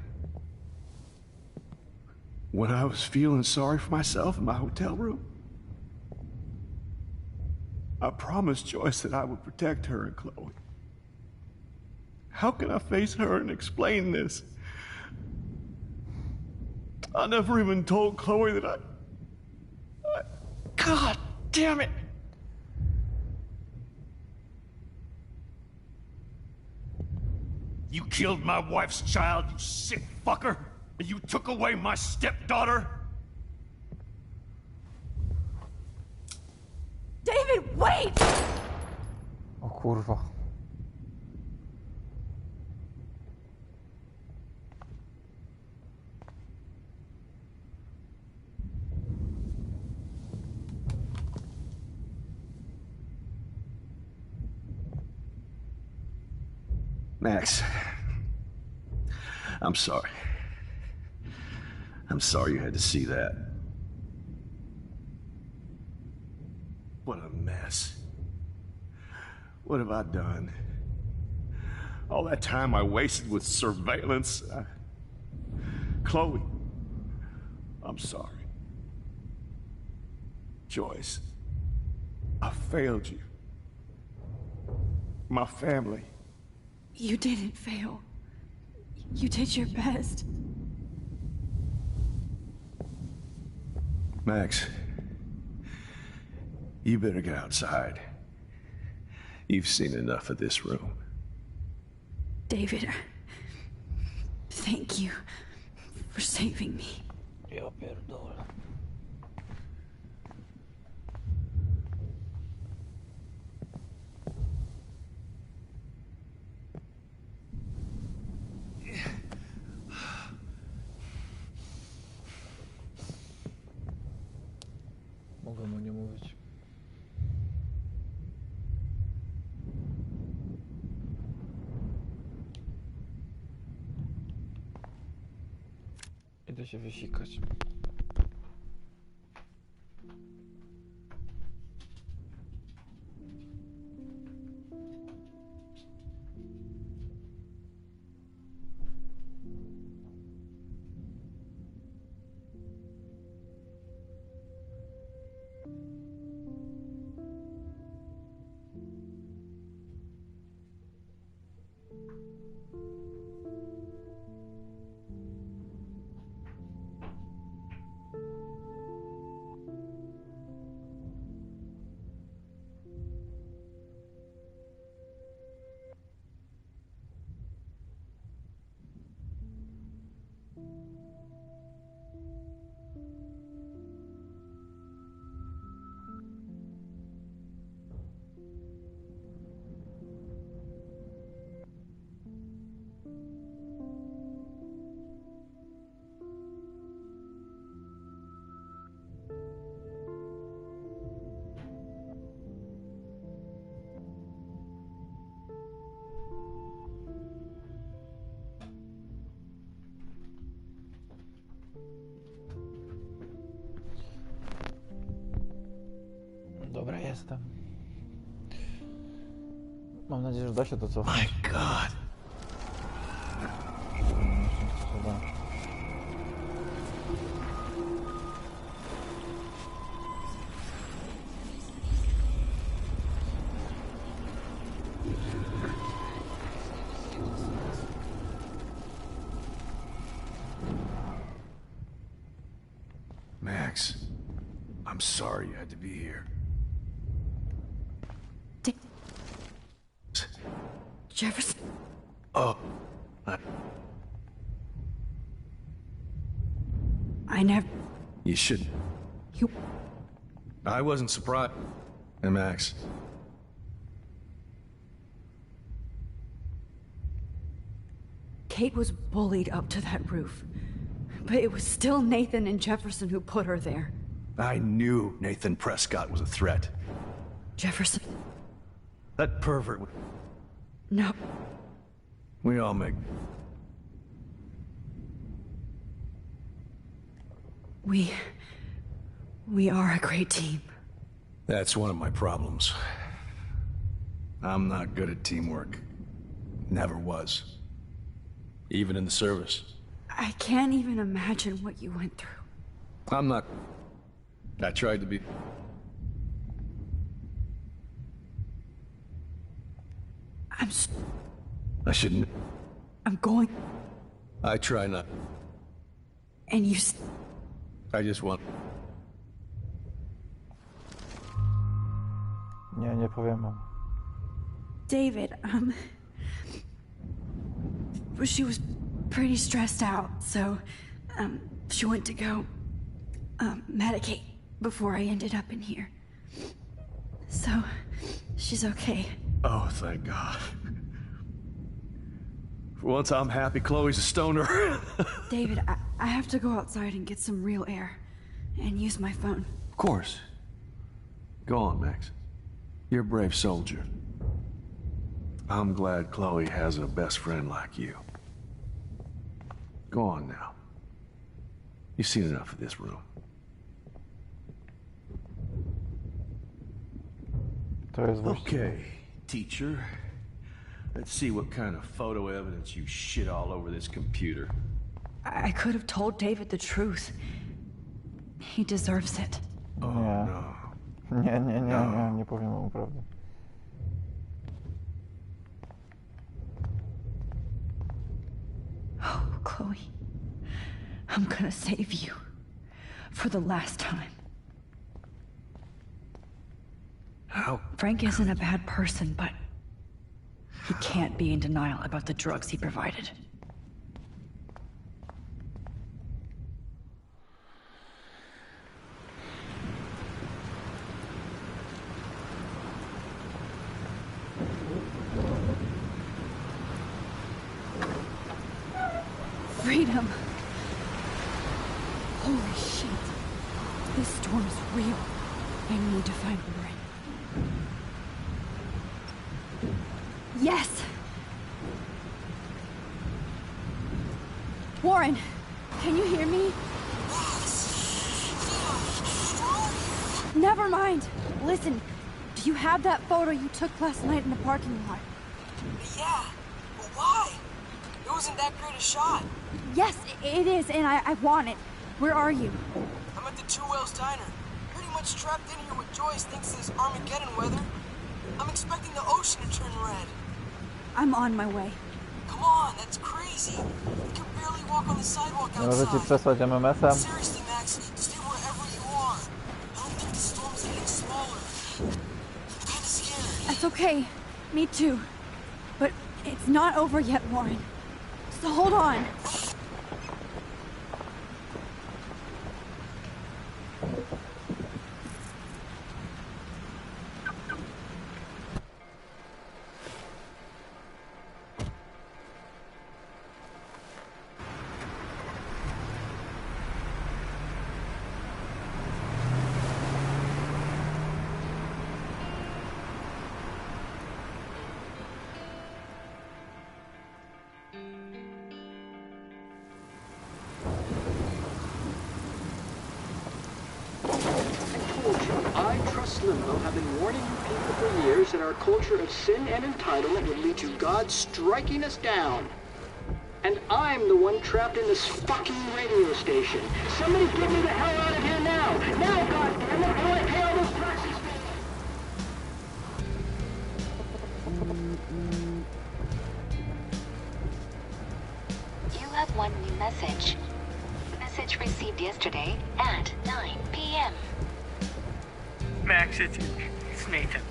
When I was feeling sorry for myself in my hotel room? I promised Joyce that I would protect her and Chloe. How can I face her and explain this? I never even told Chloe that I... God damn it! You killed my wife's child, you sick fucker! And you took away my stepdaughter? David, wait! O kurwa. Max, I'm sorry. I'm sorry you had to see that. What a mess. What have I done? All that time I wasted with surveillance. Chloe, I'm sorry. Joyce, I failed you. My family. You didn't fail. You did your best. Max, you better get outside. You've seen enough of this room. David, thank you for saving me. Ja pierdolę. Mogę mu nie mówić. Idę się wysikać. jestem. Mam nadzieję, że da się to cofnąć. My God. Max, I'm sorry you had to be here. Jefferson. Oh, I never... you shouldn't. You... I wasn't surprised. Hey, Max. Kate was bullied up to that roof. But it was still Nathan and Jefferson who put her there. I knew Nathan Prescott was a threat. Jefferson... That pervert... No. We all make... We are a great team. That's one of my problems. I'm not good at teamwork. Never was. Even in the service. I can't even imagine what you went through. I'm not... I tried to be... I shouldn't... I'm going... I try not... And you... I just want... Nie powiem wam. David, she was pretty stressed out, so, she went to go, medicate before I ended up in here. So, she's okay. Oh, thank God. For once I'm happy Chloe's a stoner. David, I have to go outside and get some real air, and use my phone. Of course. Go on, Max. You're a brave soldier. I'm glad Chloe has a best friend like you. Go on now. You've seen enough of this room. Okay, teacher. Let's see what kind of photo evidence you shit all over this computer. I could have told David the truth. He deserves it. Oh, no. Nie powiem wam prawdy. Oh, Chloe. I'm gonna save you. For the last time. How? Frank isn't a bad person, but he can't be in denial about the drugs he provided. Freedom. Holy shit. This storm is real. I need to find Warren. Yes! Warren, can you hear me? Never mind. Listen, do you have that photo you took last night in the parking lot? Yeah, but why? It wasn't that great a shot. Yes, it is, and I want it. Where are you? I'm at the Two Whales Diner. Pretty much trapped in here with Joyce thinks this Armageddon weather. I'm expecting the ocean to turn red. I'm on my way. Come on, that's crazy. You can barely walk on the sidewalk Nie możecie outside. przesłać MMS-em? Seriously, Max, stay wherever you are. I don't think the storm's getting smaller. I'm kinda scared. That's okay. Me too. But it's not over yet, Warren. So hold on. I trust Limbo have been warning you people for years that our culture of sin and entitlement would lead to God striking us down. And I'm the one trapped in this fucking radio station. Somebody get me the hell out of here now! Now, goddammit, how do I pay all those taxes? You have one new message. Message received yesterday at 9 p.m. Max, it's Nathan.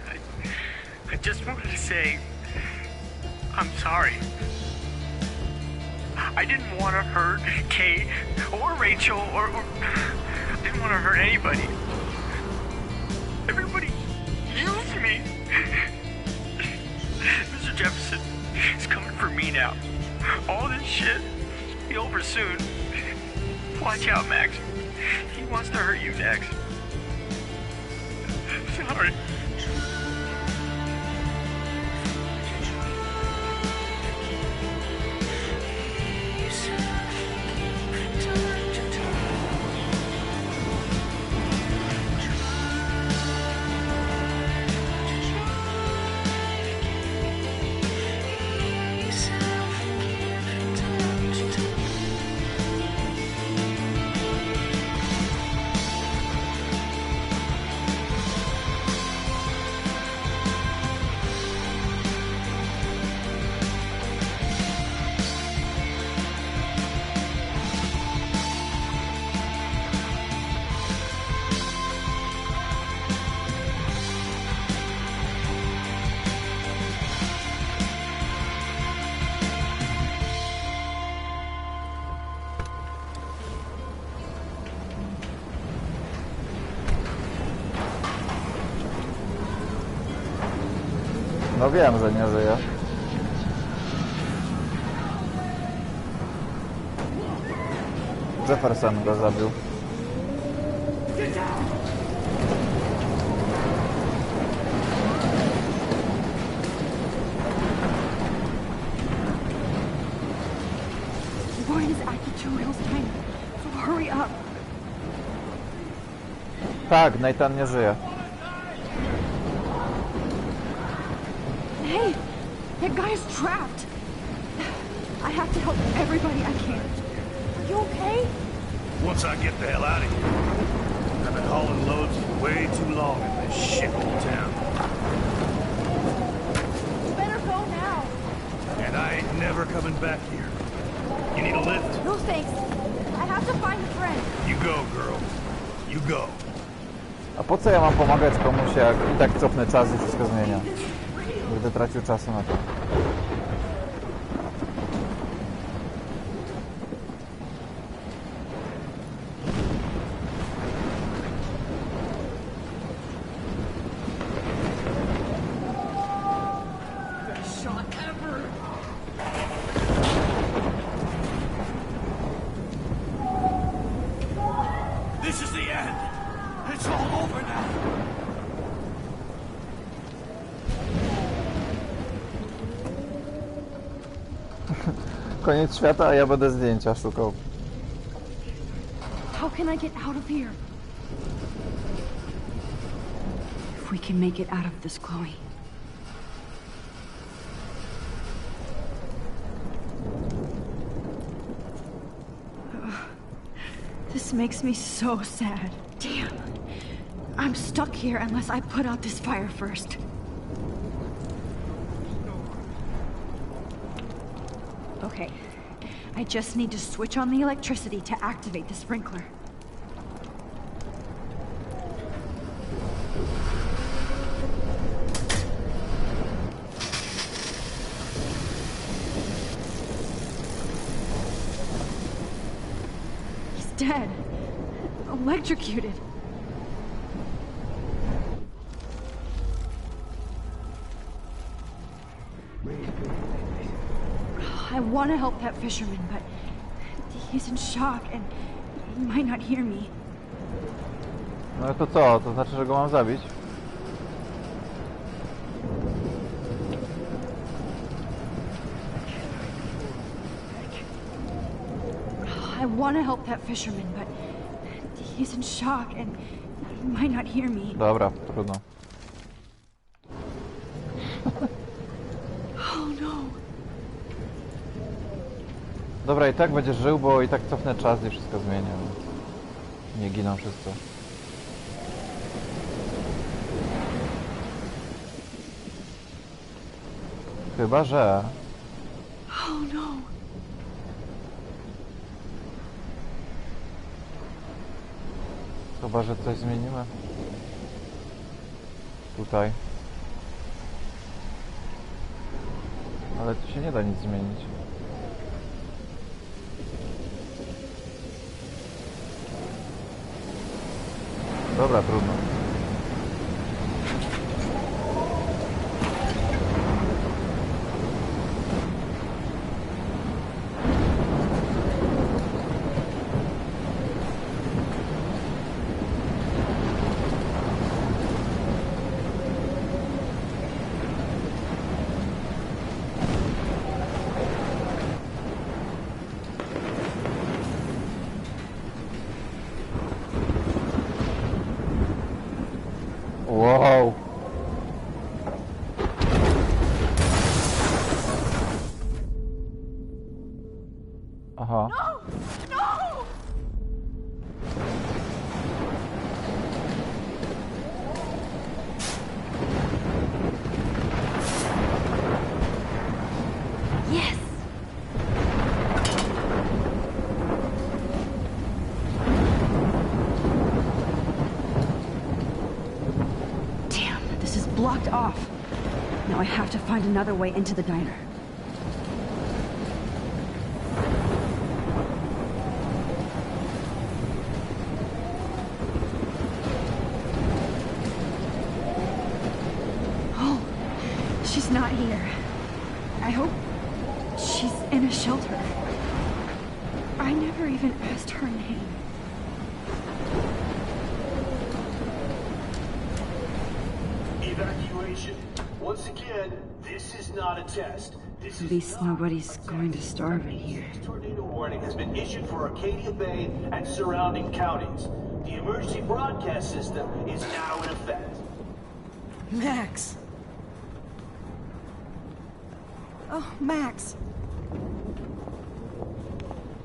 I just wanted to say, I'm sorry. I didn't want to hurt Kate or Rachel or I didn't want to hurt anybody. Everybody used me. Mr. Jefferson is coming for me now. All this shit will be over soon. Watch out, Max. He wants to hurt you next. Sorry. No wiem, że nie żyje. Jefferson go zabił. Warren is acting 2 wheels time, so hurry up. Tak, Nathan nie żyje. Hey, that guy is trapped. I have to help everybody I can. Are you okay? Once I get the hell out of here, I've been hauling loads way too long in this shithole town. You better go now. And I ain't never coming back here. You need a lift? No thanks. I have to find a friend. You go, girl. You go. A po co ja mam pomagać komuś, jak i tak cofnę czas i wszystko zmienia? Będę tracił czasu na to. Best shot ever. This is the end. It's all over now. Koniec świata, a ja będę zdjęcia szukał. How can I get out of here? If we can make it out of this, Chloe. This makes me so sad. Damn. I'm stuck here unless I put out this fire first. Okay. I just need to switch on the electricity to activate the sprinkler. He's dead. Electrocuted. I want to help that fisherman, but he's in shock and he might not hear me. No to co? To znaczy, że go mam zabić? I want to help that fisherman, but He's in shock and he might not hear me. Dobra, trudno. Oh no. Dobra, i tak będziesz żył, bo i tak cofnę czas i wszystko zmienię. Nie giną wszyscy. Chyba, że... Oh no. Chyba, że coś zmienimy. Tutaj. Ale tu się nie da nic zmienić. Dobra, trudno. Wow. Aha. No! No! Yes! Blocked off. Now I have to find another way into the diner. Oh, she's not here. I hope she's in a shelter. I never even asked her name. Evacuation. Once again, this is not a test. This At least nobody's going to starve in here. tornado warning has been issued for Arcadia Bay and surrounding counties. The emergency broadcast system is now in effect. Max! Oh, Max!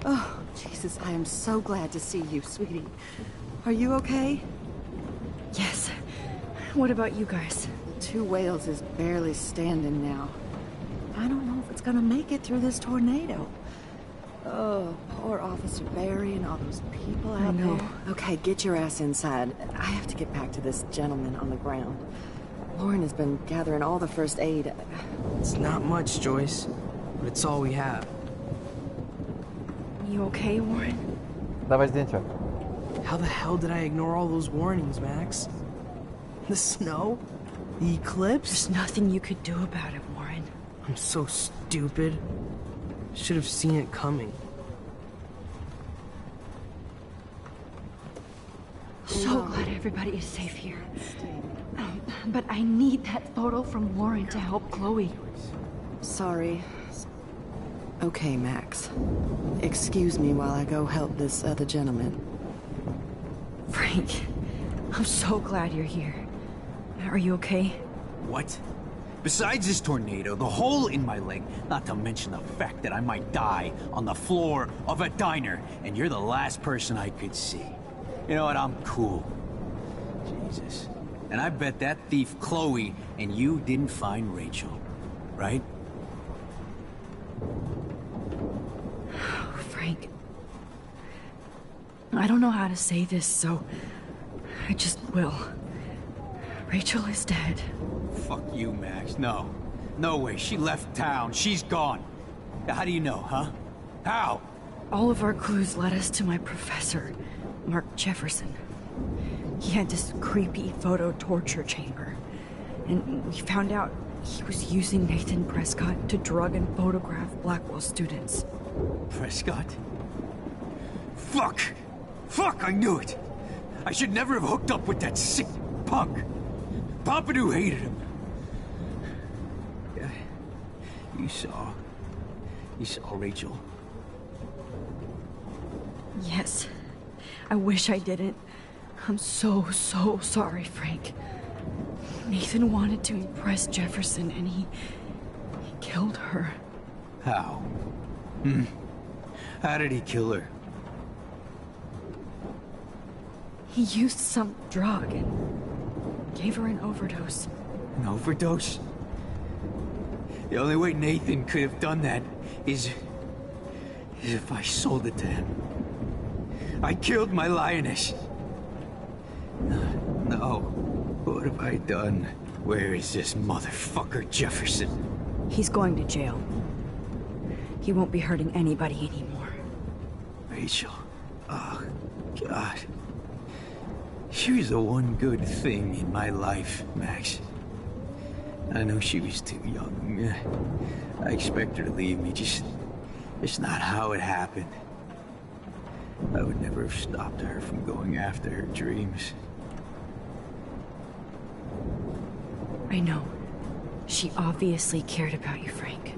Oh, Jesus, I am so glad to see you, sweetie. Are you okay? Yes. What about you guys? 2 Wales is barely standing now. I don't know if it's gonna make it through this tornado. Oh, poor Officer Barry and all those people out there. Okay, get your ass inside. I have to get back to this gentleman on the ground. Lauren has been gathering all the first aid. It's not much, Joyce, but it's all we have. You okay, Warren? Dawaj zdjęcia. How the hell did I ignore all those warnings, Max? The snow? The eclipse? There's nothing you could do about it, Warren. I'm so stupid. Should have seen it coming. So glad everybody is safe here. But I need that photo from Warren to help Chloe. Sorry. Okay, Max. Excuse me while I go help this other gentleman. Frank, I'm so glad you're here. Are you okay? What? Besides this tornado, the hole in my leg, not to mention the fact that I might die on the floor of a diner, and you're the last person I could see. You know what? I'm cool. Jesus. And I bet that thief Chloe and you didn't find Rachel, right? Frank, I don't know how to say this, so I just will. Rachel is dead. Fuck you, Max. No. No way. She left town. She's gone. How do you know, huh? How? All of our clues led us to my professor, Mark Jefferson. He had this creepy photo torture chamber. And we found out he was using Nathan Prescott to drug and photograph Blackwell students. Prescott? Fuck! Fuck, I knew it! I should never have hooked up with that sick punk. Pompidou hated him. Yeah. You saw Rachel. Yes. I wish I didn't. I'm so sorry, Frank. Nathan wanted to impress Jefferson, and he killed her. How? How did he kill her? He used some drug and gave her an overdose. An overdose? The only way Nathan could have done that is if I sold it to him. I killed my lioness. No. What have I done? Where is this motherfucker Jefferson? He's going to jail. He won't be hurting anybody anymore. Rachel. Oh, God. She was the one good thing in my life, Max. I know she was too young. I expect her to leave me, just not how it happened. I would never have stopped her from going after her dreams. I know. She obviously cared about you, Frank.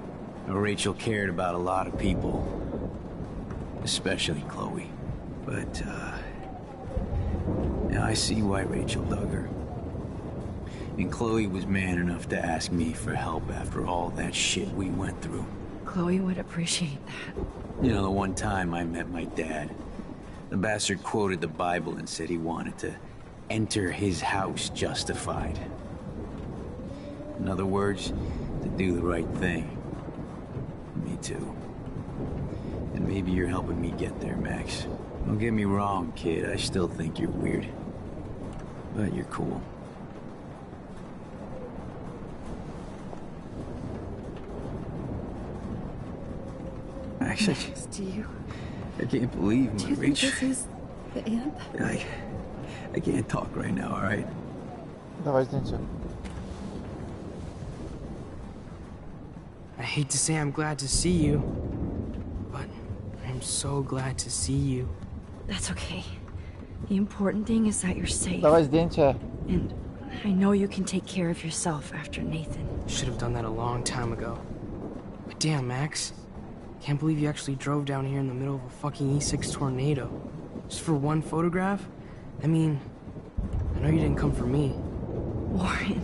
Rachel cared about a lot of people. Especially Chloe. But, now I see why Rachel dug her. And Chloe was man enough to ask me for help after all that shit we went through. Chloe would appreciate that. You know, the one time I met my dad, the bastard quoted the Bible and said he wanted to enter his house justified. In other words, to do the right thing. Me too. And maybe you're helping me get there, Max. Don't get me wrong, kid. I still think you're weird. But you're cool. Max, I can't believe my Rachel. This is the end? I can't talk right now, alright? Dawaj zdjęcie. I hate to say I'm glad to see you, but I'm so glad to see you. That's okay. The important thing is that you're safe. Dawaj zdjęcie. And I know you can take care of yourself after Nathan. Should have done that a long time ago. But damn, Max. Can't believe you actually drove down here in the middle of a fucking E6 tornado. Just for one photograph? I mean, I know you didn't come for me. Warren,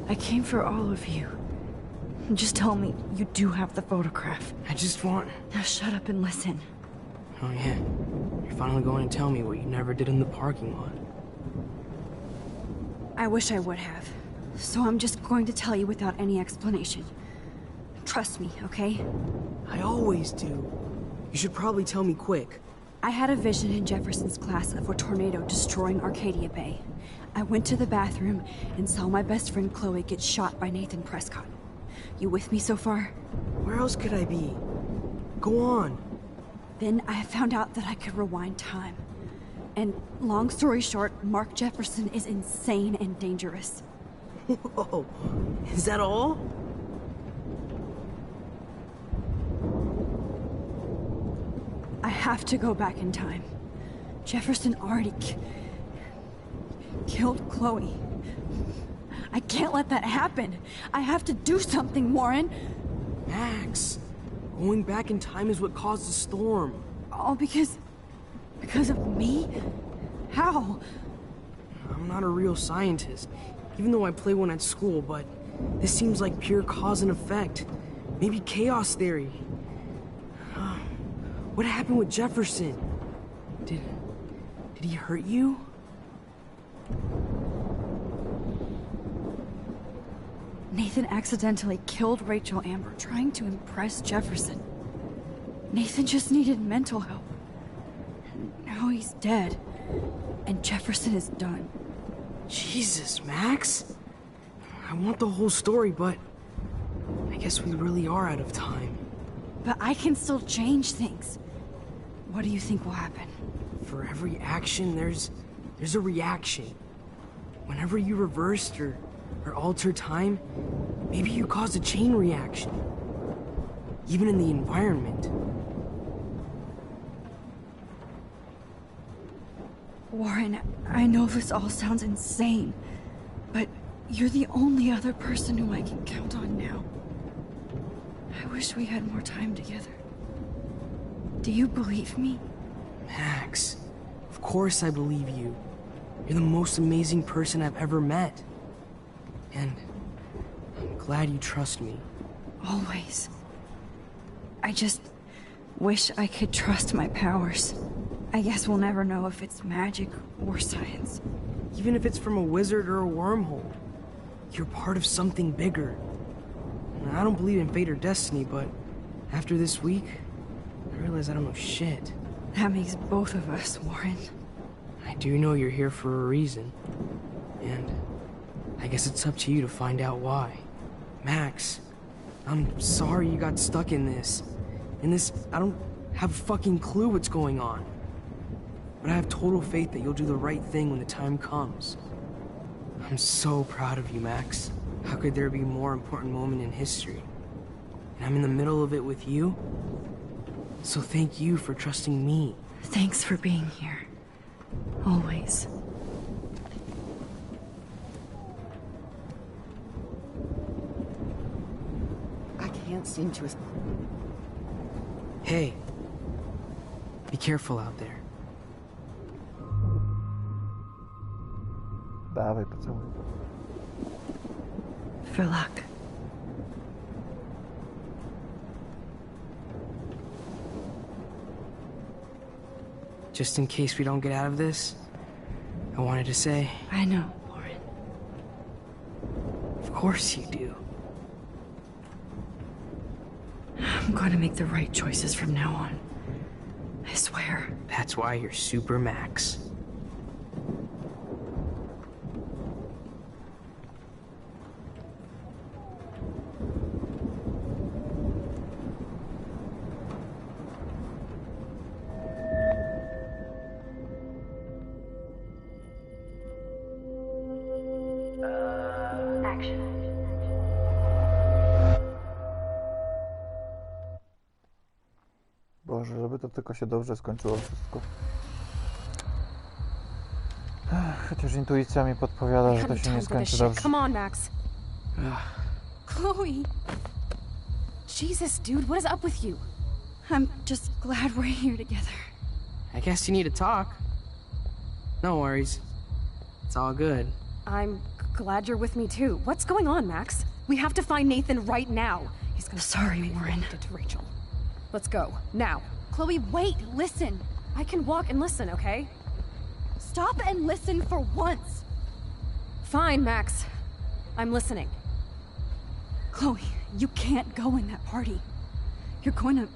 I came for all of you. Just tell me you do have the photograph. I just want... Now shut up and listen. Oh yeah, you're finally going to tell me what you never did in the parking lot. I wish I would have. So I'm just going to tell you without any explanation. Trust me, okay? I always do. You should probably tell me quick. I had a vision in Jefferson's class of a tornado destroying Arcadia Bay. I went to the bathroom and saw my best friend Chloe get shot by Nathan Prescott. You with me so far? Where else could I be? Go on. Then I found out that I could rewind time. And long story short, Mark Jefferson is insane and dangerous. Whoa, is that all? I have to go back in time. Jefferson already killed Chloe. I can't let that happen. I have to do something, Warren. Max, going back in time is what caused the storm. All because of me? How? I'm not a real scientist, even though I play one at school, but this seems like pure cause and effect. Maybe chaos theory. What happened with Jefferson? Did he hurt you? Nathan accidentally killed Rachel Amber trying to impress Jefferson. Nathan just needed mental help. Now he's dead, and Jefferson is done. Jesus, Max. I want the whole story, but I guess we really are out of time. But I can still change things. What do you think will happen? For every action, there's a reaction. Whenever you reversed or alter time, maybe you caused a chain reaction. Even in the environment. Warren, I know this all sounds insane, but you're the only other person who I can count on now. I wish we had more time together. Do you believe me? Max, Of course I believe you. You're the most amazing person I've ever met. And I'm glad you trust me. Always. I just wish I could trust my powers. I guess we'll never know if it's magic or science. Even if it's from a wizard or a wormhole, you're part of something bigger. And I don't believe in fate or destiny, but after this week, I realize I don't know shit. That makes both of us, Warren. I do know you're here for a reason. And I guess it's up to you to find out why. Max, I'm sorry you got stuck in this. I don't have a fucking clue what's going on. But I have total faith that you'll do the right thing when the time comes. I'm so proud of you, Max. How could there be a more important moment in history? And I'm in the middle of it with you. So thank you for trusting me. Thanks for being here. Always. I can't seem to... Hey. Be careful out there. Dawaj, pocałuj. For luck. Just in case we don't get out of this, I wanted to say... I know, Warren. Of course you do. I'm going to make the right choices from now on. I swear. That's why you're Super Max. Boże, żeby to tylko się dobrze skończyło wszystko. Chociaż intuicja mi podpowiada, że to się nie skończy dobrze. Come on, Max. Chloe. Jesus, dude, what is up with you? I'm just glad we're here together. I guess you need to talk. No worries. It's all good. I'm glad you're with me too. What's going on, Max? We have to find Nathan right now. He's gonna... Sorry, Warren. To Rachel. Let's go, now. Chloe, wait, listen. I can walk and listen, okay? Stop and listen for once. Fine, Max. I'm listening. Chloe, you can't go in that party. You're gonna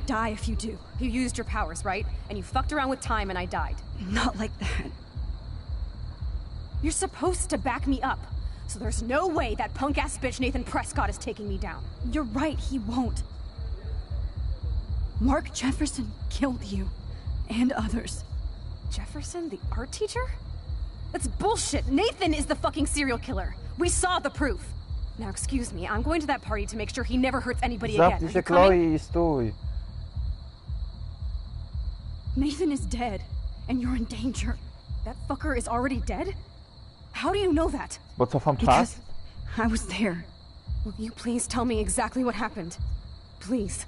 die if you do. You used your powers, right? And you fucked around with time and I died. Not like that. You're supposed to back me up. So there's no way that punk-ass bitch Nathan Prescott is taking me down. You're right, he won't. Mark Jefferson killed you. And others. Jefferson, the art teacher? That's bullshit! Nathan is the fucking serial killer! We saw the proof! Now excuse me, I'm going to that party to make sure he never hurts anybody again. Zamknij się, Chloe, i stój. Nathan is dead, and you're in danger. That fucker is already dead? How do you know that? Bo cofam czas? Because I was there. Will you please tell me exactly what happened? Please.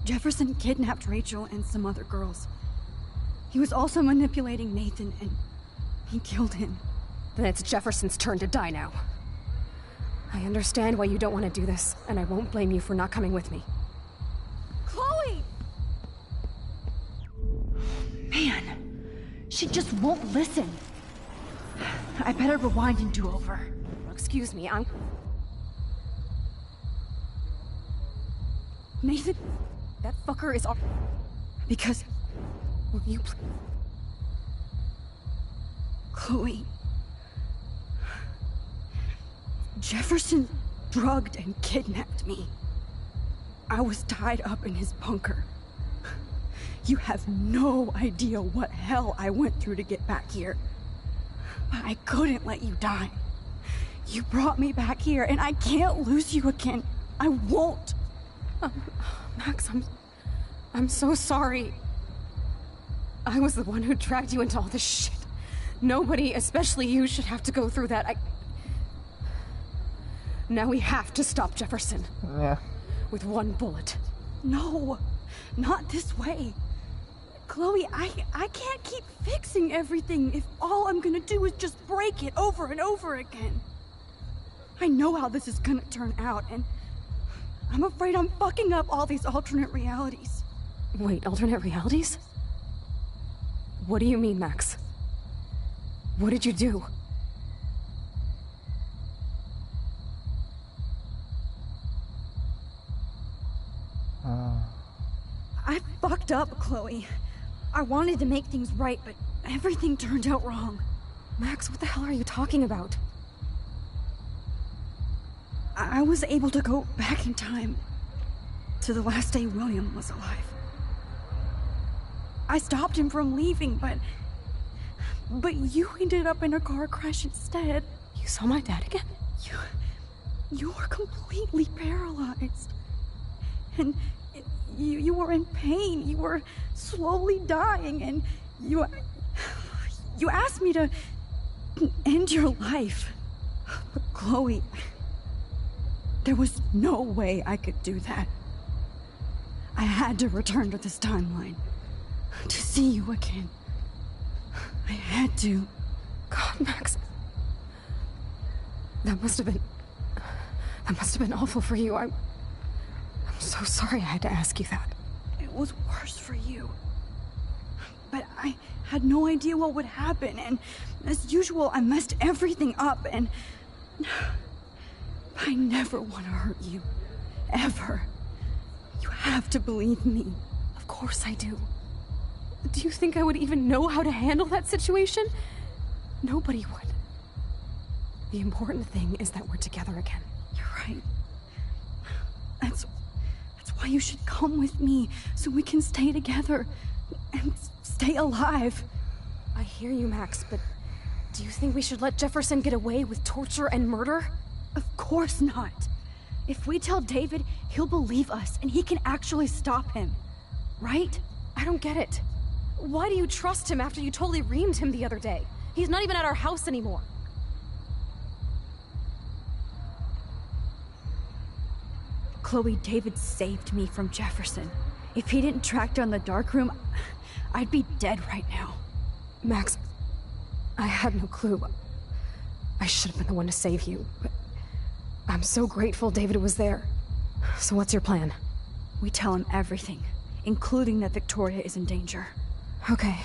Jefferson kidnapped Rachel and some other girls. He was also manipulating Nathan, and he killed him. Then it's Jefferson's turn to die now. I understand why you don't want to do this, and I won't blame you for not coming with me. Chloe! Man, she just won't listen. I better rewind and do over. Excuse me, I'm... Nathan... That fucker is... Because... Will you Chloe... Jefferson drugged and kidnapped me. I was tied up in his bunker. You have no idea what hell I went through to get back here. But I couldn't let you die. You brought me back here, and I can't lose you again. I won't. Max, I'm so sorry. I was the one who dragged you into all this shit. Nobody, especially you, should have to go through that. Now we have to stop Jefferson. Nie. with one bullet. No, not this way. Chloe, I can't keep fixing everything if all I'm gonna do is just break it over and over again. I know how this is gonna turn out, and I'm afraid I'm fucking up all these alternate realities. Wait, alternate realities? What do you mean, Max? What did you do? I fucked up, Chloe. I wanted to make things right, but everything turned out wrong. Max, what the hell are you talking about? I was able to go back in time to the last day William was alive. I stopped him from leaving, but you ended up in a car crash instead. You saw my dad again? You were completely paralyzed. And you were in pain. You were slowly dying, and you asked me to end your life. But Chloe, there was no way I could do that. I had to return to this timeline to see you again. I had to. God, Max. That must have been awful for you. I'm so sorry I had to ask you that. It was worse for you. But I had no idea what would happen, and as usual, I messed everything up, and I never want to hurt you. Ever. You have to believe me. Of course I do. Do you think I would even know how to handle that situation? Nobody would. The important thing is that we're together again. You're right. That's why you should come with me, so we can stay together and stay alive. I hear you, Max, but do you think we should let Jefferson get away with torture and murder? Of course not. If we tell David, he'll believe us, and he can actually stop him. Right? I don't get it. Why do you trust him after you totally reamed him the other day? He's not even at our house anymore. Chloe, David saved me from Jefferson. If he didn't track down the darkroom, I'd be dead right now. Max, I had no clue. I should have been the one to save you, but I'm so grateful David was there. So what's your plan? We tell him everything, including that Victoria is in danger. Okay.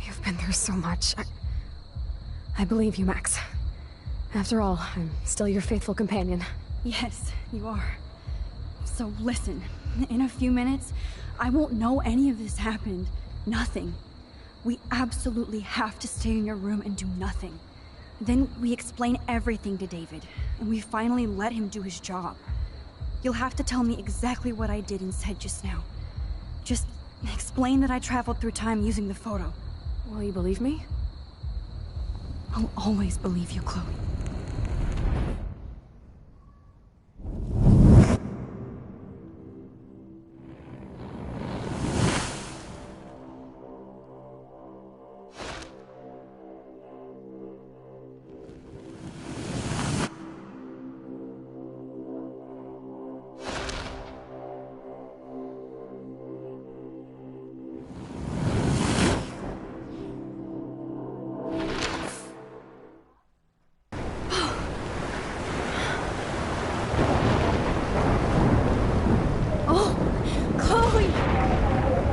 You've been through so much. I believe you, Max. After all, I'm still your faithful companion. Yes, you are. So listen, in a few minutes, I won't know any of this happened. Nothing. We absolutely have to stay in your room and do nothing. Then we explain everything to David, and we finally let him do his job. You'll have to tell me exactly what I did and said just now. Just explain that I traveled through time using the photo. Will you believe me? I'll always believe you, Chloe.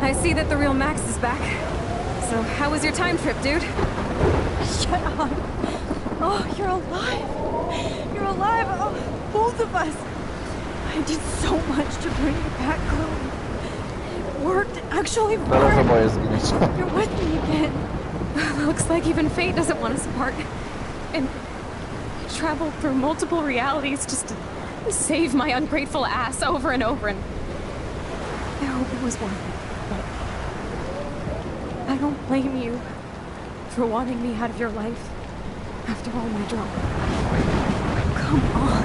I see that the real Max is back. So how was your time trip, dude? Shut up. Oh, you're alive. You're alive. Oh, both of us. I did so much to bring you back, Chloe. It worked. Actually worked. You're with me again. Looks like even fate doesn't want us apart. And I traveled through multiple realities just to save my ungrateful ass over and over, and I hope it was worth it. But I don't blame you for wanting me out of your life after all my drama. Come on.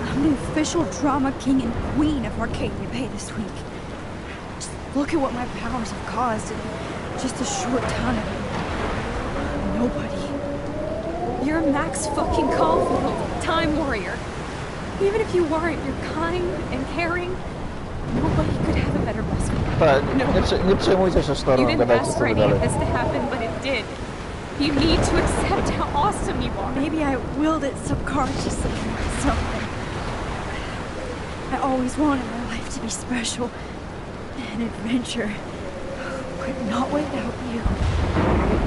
I'm the official drama king and queen of Arcadia Bay this week. Just look at what my powers have caused in just a short time. Nobody. You're Max fucking Caulfield, Time Warrior. Even if you weren't, you're kind and caring. Nobody could have a better best friend. Tak, nie przejmujcie się You sztormem, didn't gadajcie ask for sobie any of dalej. this to happen, but it did. You need to accept how awesome you are. Maybe I willed it subconsciously or something. I always wanted my life to be special. An adventure. But not without you.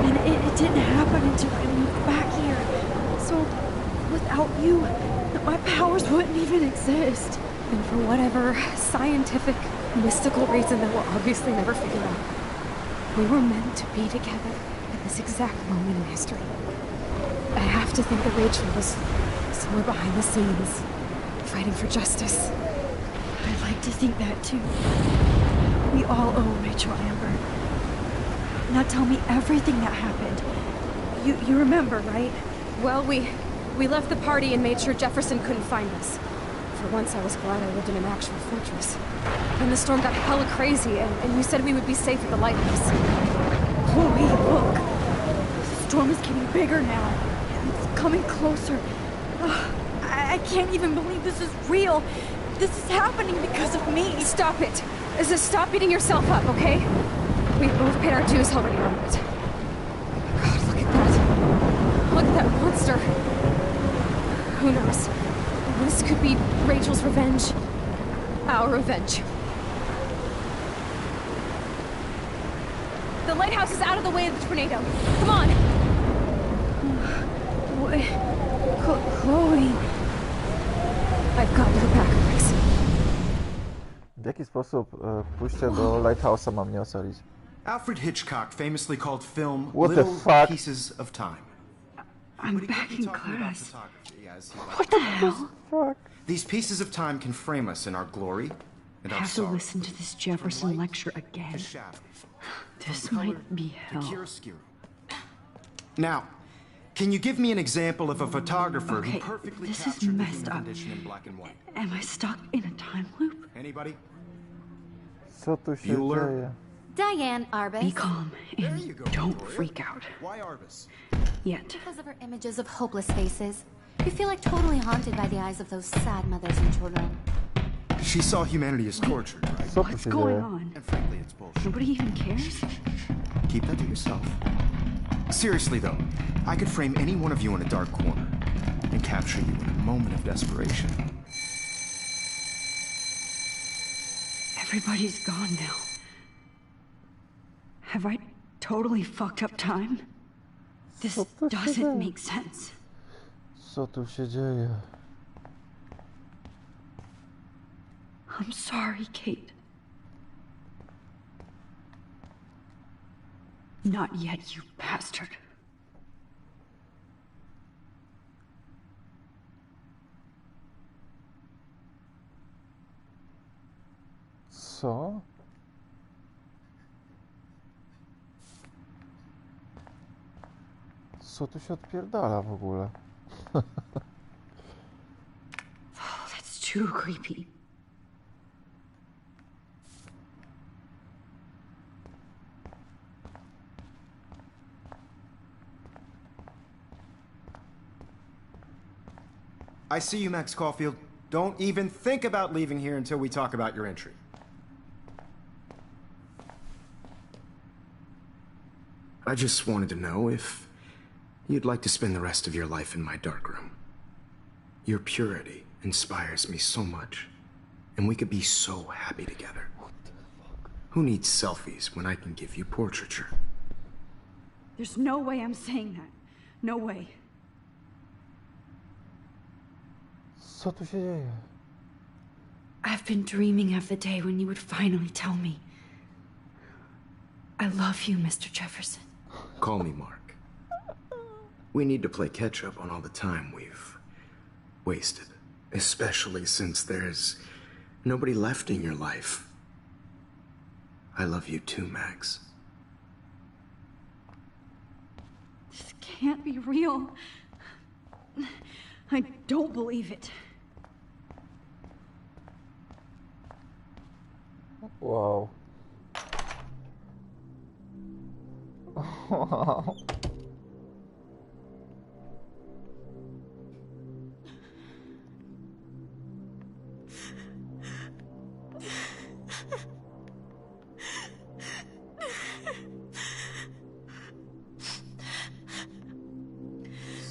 And it didn't happen until I moved back here. So, without you, my powers wouldn't even exist. And for whatever scientific, mystical reason that we'll obviously never figure out, we were meant to be together at this exact moment in history. I have to think that Rachel was somewhere behind the scenes, fighting for justice. I'd like to think that too. We all owe Rachel Amber. Now tell me everything that happened. You remember, right? Well, we left the party and made sure Jefferson couldn't find us. For once, I was glad I lived in an actual fortress. Then the storm got hella crazy, and you said we would be safe at the lighthouse. Chloe, look! The storm is getting bigger now. It's coming closer. Ugh, I can't even believe this is real. This is happening because of me. Stop it! Stop beating yourself up, okay? We've both paid our dues already on it. God, look at that. Look at that monster. Who knows? This could be Rachel's revenge. Our revenge. The lighthouse is out of the way of the tornado. Come on! What? Chloe... I've got your back, Max. W jaki sposób pójście do Lighthouse'a ma mnie ocalić? Alfred Hitchcock famously called film What the little fuck? pieces of time. I'm back in class. What the hell? Fuck. These pieces of time can frame us in our glory and I our have to sorrow. listen to this Jefferson lecture again. This might be hell. Now, can you give me an example of a photographer Okay, who perfectly this is captured the messed human up. condition in black and white? Am I stuck in a time loop? Anybody? Co tu się Bueller? dzieje? Diane Arbus. Be calm and don't freak out. Why Arbus? Yet. Because of her images of hopeless faces. You feel like totally haunted by the eyes of those sad mothers and children. She saw humanity as tortured, right? Co tu What's się going dzieje? on? And frankly, it's bullshit. Nobody even cares? Keep that to yourself. Seriously, though, I could frame any one of you in a dark corner and capture you in a moment of desperation. Everybody's gone now. Have I totally fucked up time? This doesn't make sense. Co tu się dzieje? I'm sorry, Kate. Not yet, you bastard. Co? Co tu się odpierdala w ogóle? Oh, that's too creepy. I see you, Max Caulfield. Don't even think about leaving here until we talk about your entry. I just wanted to know if you'd like to spend the rest of your life in my darkroom. Your purity inspires me so much, and we could be so happy together. Who needs selfies when I can give you portraiture? There's no way I'm saying that. No way. Co tu się dzieje? I've been dreaming of the day when you would finally tell me. I love you, Mr. Jefferson. Call me Mark. We need to play catch-up on all the time we've wasted. Especially since there's nobody left in your life. I love you too, Max. This can't be real. I don't believe it. Wow.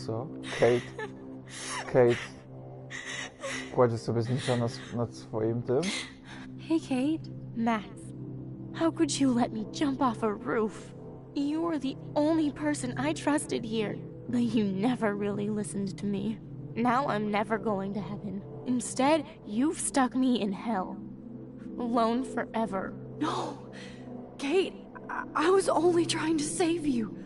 Co? Kate kładzie sobie znicza nad swoim tym. Hey, Kate. Max. How could you let me jump off a roof? You were the only person I trusted here, but you never really listened to me. Now I'm never going to heaven. Instead, you've stuck me in hell. Alone forever. No! Kate, I was only trying to save you.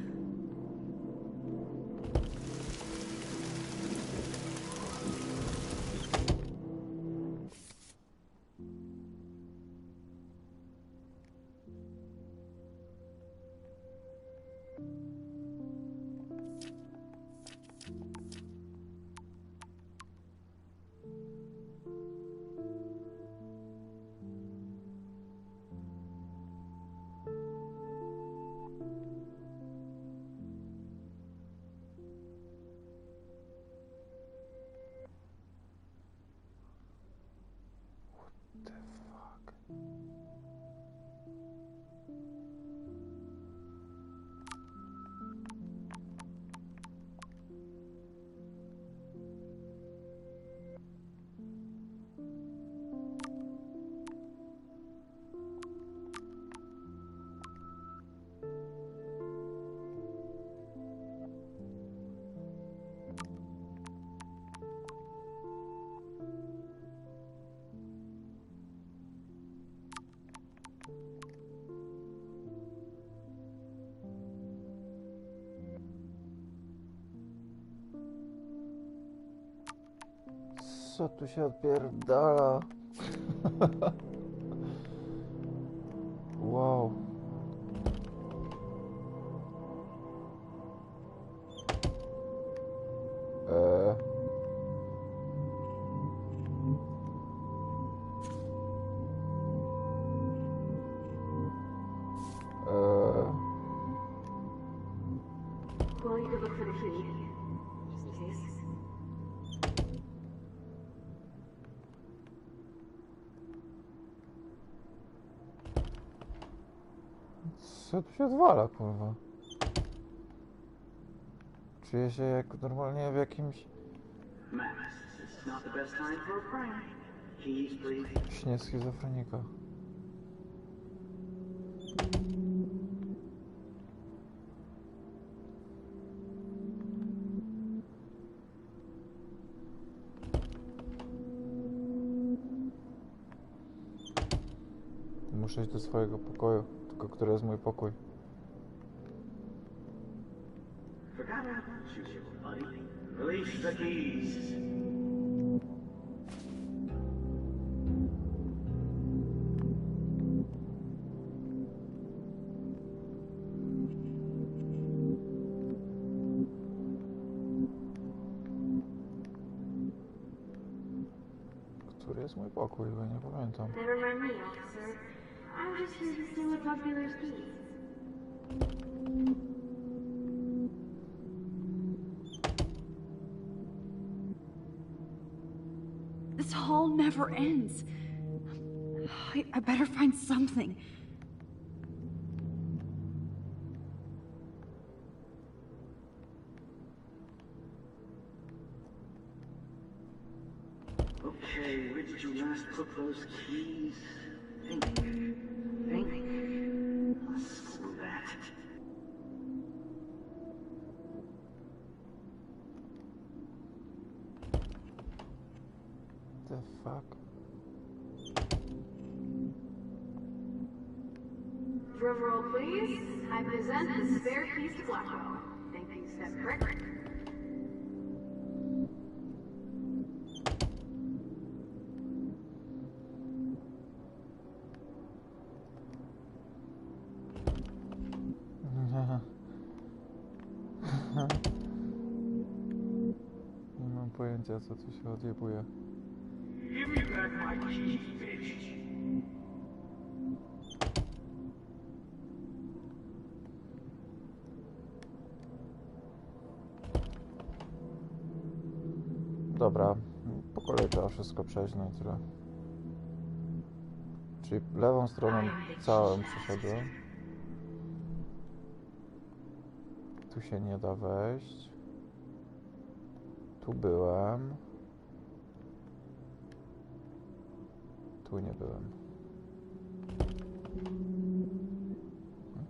Co tu się odpierdala? Wow. Well, you could look for the key, just in case. Co tu się odwala, kurwa? Czuję się jak normalnie w jakimś śnie schizofrenika. Muszę iść do swojego pokoju, tylko który jest mój pokój. Release the keys. Który jest mój pokój, bo ja nie pamiętam. Never mind me, officer. I'm just here to steal what's on Taylor's keys. This hall never ends. I better find something. Okay, where did you last put those keys? Think. Screw that. The fuck? Drum roll, please. I present the spare keys to Blackwell. Thank you, step correct. Nie mam pojęcia, co tu się odjebuje. Give me back my keys, bitch. Dobra, po kolei trzeba wszystko przejść, no i tyle. Czyli lewą stroną całą przeszedłem. Tu się nie da wejść. Tu byłem. Tu nie byłem.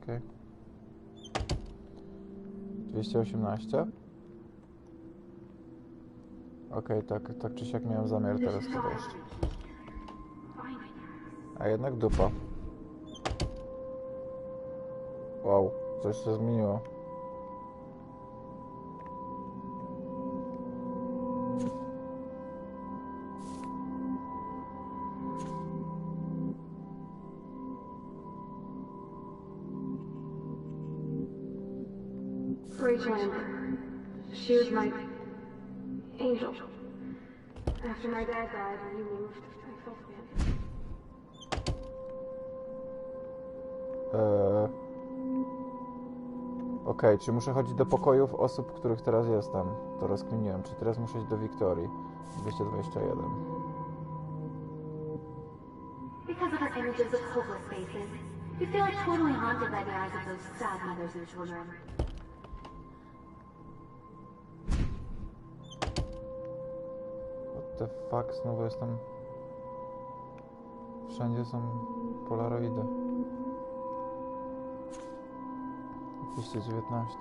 Okej. 218. Okej, tak czy siak miałem zamiar teraz tu wejść. A jednak dupa. Wow, coś się zmieniło. Rachel, she was my angel. After my dad died and you moved, I felt bad. Okej, czy muszę chodzić do pokojów osób, których teraz jestem? To rozkminiłem. Czy teraz muszę iść do Wiktorii? 221. Because of our images of hopeless faces, we feel like totally haunted by the eyes of those sad mothers and children. What the fuck? Znowu jestem... Wszędzie są polaroidy. 219.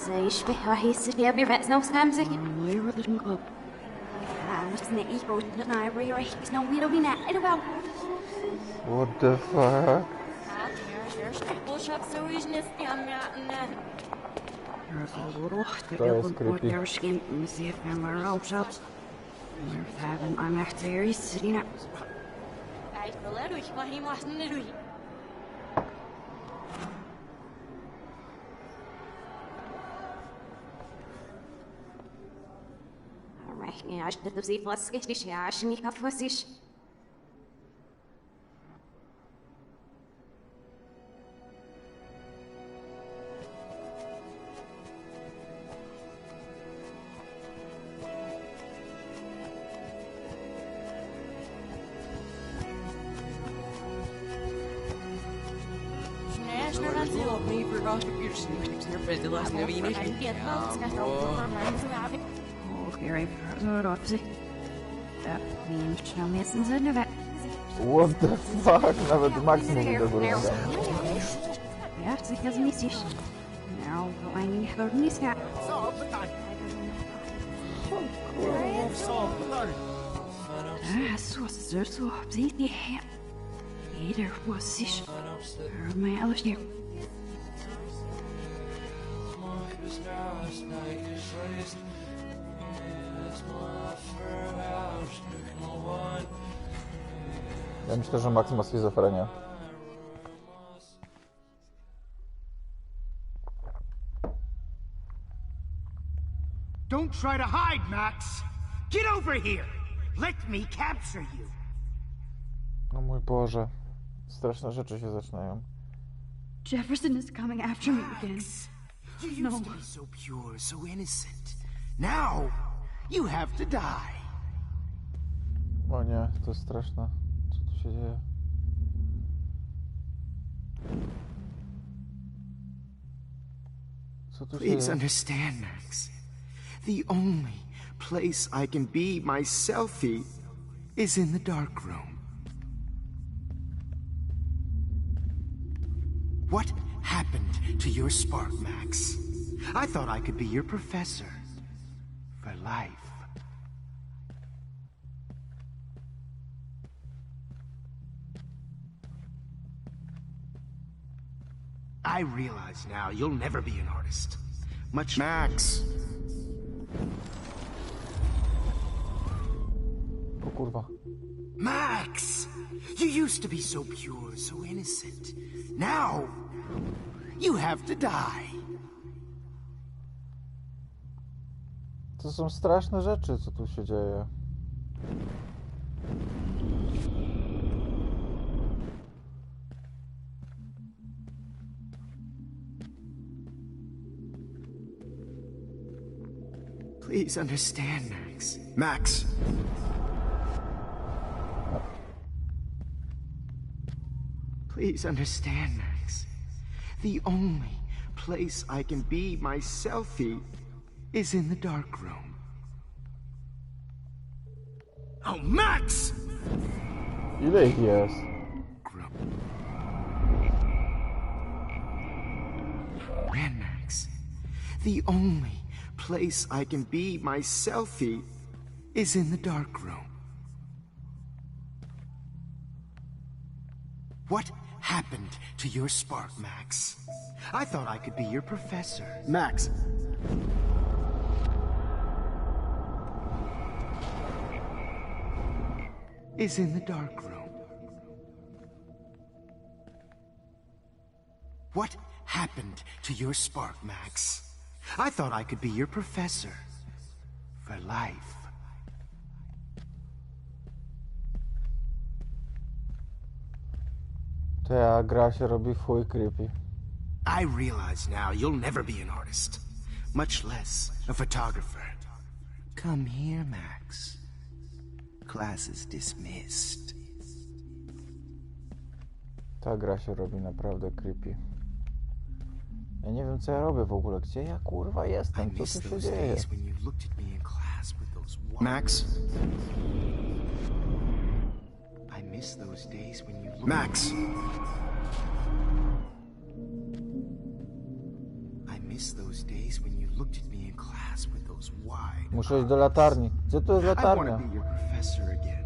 زي شبه وحيس يا بيرفع سنو سامزي Where did it go? سنائي قوت لنا ريري سنو ويرو بينا إدوال What the fuck? To jest creepy. I'm echt very sitting up. Ja, acho que você fosse que você acha que fosse. What the fuck? Nawet Max mówi do góry. Ja, coś zmieścisz. No, bo ani nie chorniska. Så blir det här. Eder was ich. Hör mig alles ner. Ja myślę, że Max ma schizofrenię. Don't try to hide, Max! Get over here! Let me capture you! No mój Boże. Straszne rzeczy się zaczynają. Jefferson is coming after me again. You used to be so pure, so innocent. Now, you have to die. O nie, to jest straszne. Co tu się dzieje? Co tu się dzieje? Please understand, Max. The only place I can be myself is in the dark room. What happened to your spark, Max? I thought I could be your professor for life. I realize now you'll never be an artist. Much Max. O kurwa. Max! You used to be so pure, so innocent. Now, you have to die. To są straszne rzeczy, co tu się dzieje. Please understand, Max. Max! Please understand, Max. The only place I can be my selfie is in the dark room. Oh, Max! Ile ich jest? Man, Max. The only place I can be my selfie is in the dark room. What happened to your spark, Max? I thought I could be your professor. Max. Is in the dark room. What happened to your spark, Max? I thought I could be your professor. For life. Ta gra się robi w chuj creepy. I realize now you'll never be an artist, much less a photographer. Come here, Max. Class is dismissed. Ta gra się robi naprawdę creepy. Ja nie wiem, co ja robię w ogóle. Gdzie ja kurwa jestem? Co tu się dzieje? Max? I miss those days when you Max! I miss those days when you looked at me in class with those wide. Muszę iść do latarni. Gdzie tu jest I latarnia? want to be your professor again.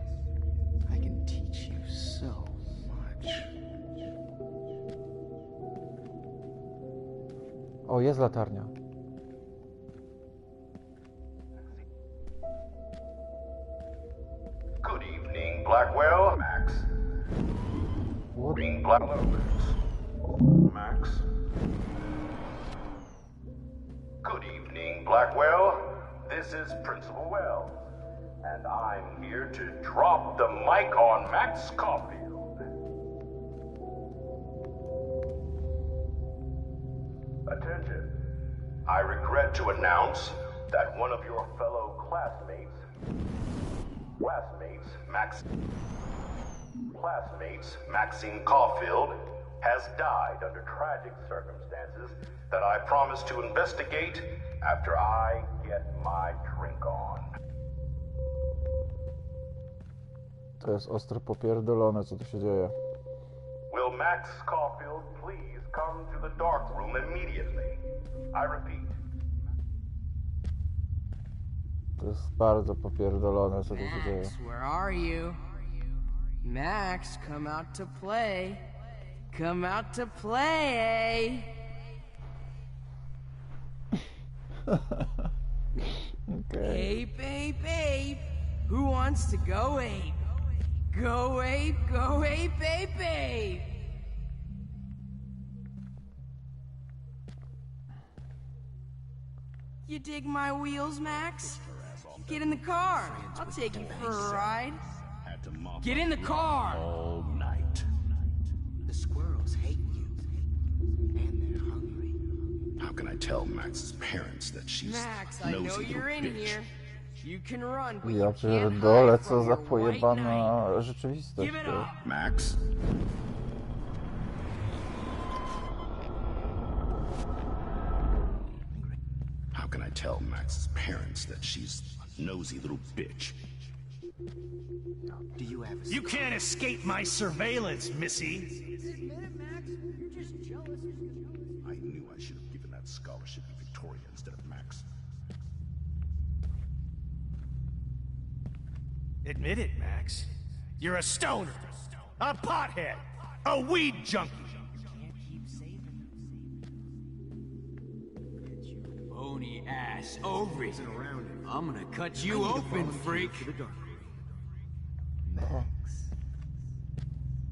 I can teach you so much. O, jest latarnia. Good evening, Blackwell. Max. Green Blackwell. Max. Good evening, Blackwell. This is Principal Wells, and I'm here to drop the mic on Max Caulfield. Attention. I regret to announce that one of your fellow classmates, Maxine Caulfield, has died under tragic circumstances that I promise to investigate after I get my drink on. To jest ostro popierdolone, co tu się dzieje. Will Max Caulfield please come to the dark room immediately? I repeat. To jest bardzo popierdolone, co tu się dzieje. Max, where are you? Max, come out to play. Come out to play. Okay. Ape. Who wants to go ape? Go ape, ape. You dig my wheels, Max? Get in the car. I'll take you for a ride. Get in the car. All night. The squirrels hate you, and they're hungry. How can I tell Max's parents that she's Max, I nosy know little you're in bitch? here. You can run, but Ja you can't pierdolę, hide co from za your white pojebana knight. rzeczywistość. Give it to. up. Max? How can I tell Max's parents that she's a nosy little bitch? Do you have a... You can't escape my surveillance, Missy. I knew I should have given that scholarship to Victoria instead of Max. Admit it, Max. You're a stoner, a pothead, a weed junkie. Bony ass over it. I'm gonna cut you open, freak. Max.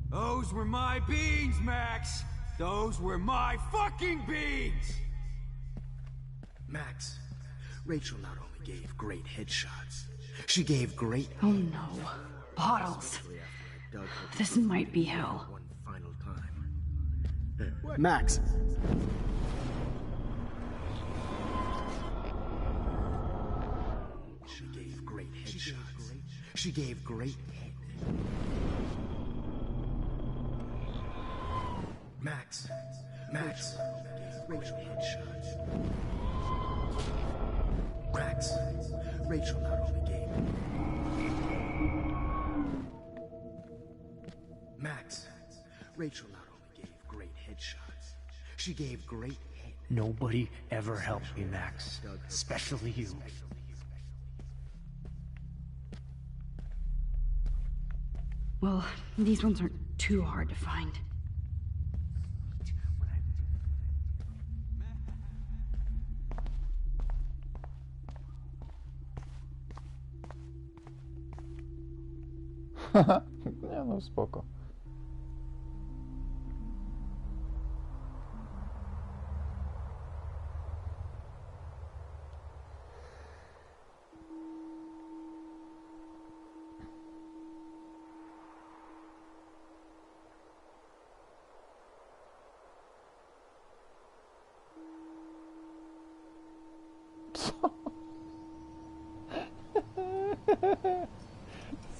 Those were my beans, Max. Those were my fucking beans. Max, Rachel not only gave great headshots, she gave great... Oh no. Bottles. This might be hell. One final time. Max. She gave great headshots. She gave great head. Max, Rachel headshot. Max, Rachel not only gave. Max, Rachel not only gave great headshots, she gave great head. Nobody ever helped me, Max. Especially you. Well, these ones aren't too hard to find. Nie no, spoko.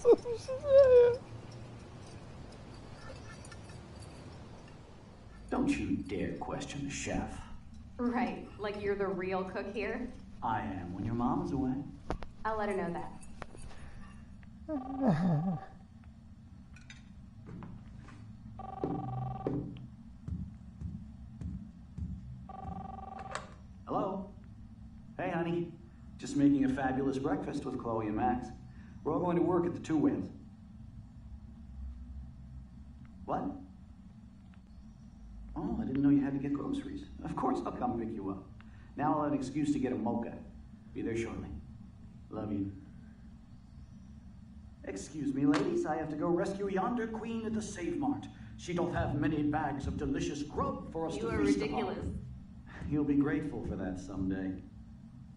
Co tu się dzieje? Don't you dare question the chef. Right, like you're the real cook here? I am when your mom is away. I'll let her know that. Hello? Hey, honey. Just making a fabulous breakfast with Chloe and Max. We're all going to work at the Two Whales. What? Oh, I didn't know you had to get groceries. Of course I'll come pick you up. Now I'll have an excuse to get a mocha. Be there shortly. Love you. Excuse me, ladies. I have to go rescue yonder queen at the Save Mart. She doth have many bags of delicious grub for us to feast upon. You are ridiculous. You'll be grateful for that someday.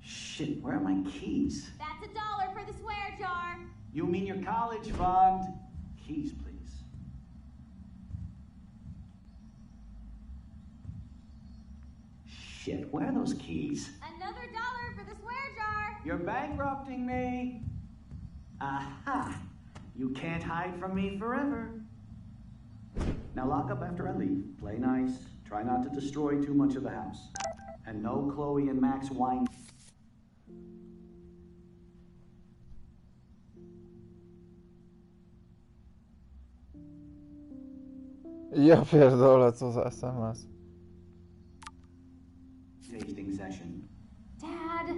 Shit, where are my keys? That's $1 for the swear jar. You mean your college fund? Keys, please. Shit, where are those keys? Another $1 for the swear jar. You're bankrupting me. Aha! You can't hide from me forever. Now lock up after I leave. Play nice. Try not to destroy too much of the house. And no Chloe and Max wine. Ja pierdolę, co za SMS. Tasting session. Dad.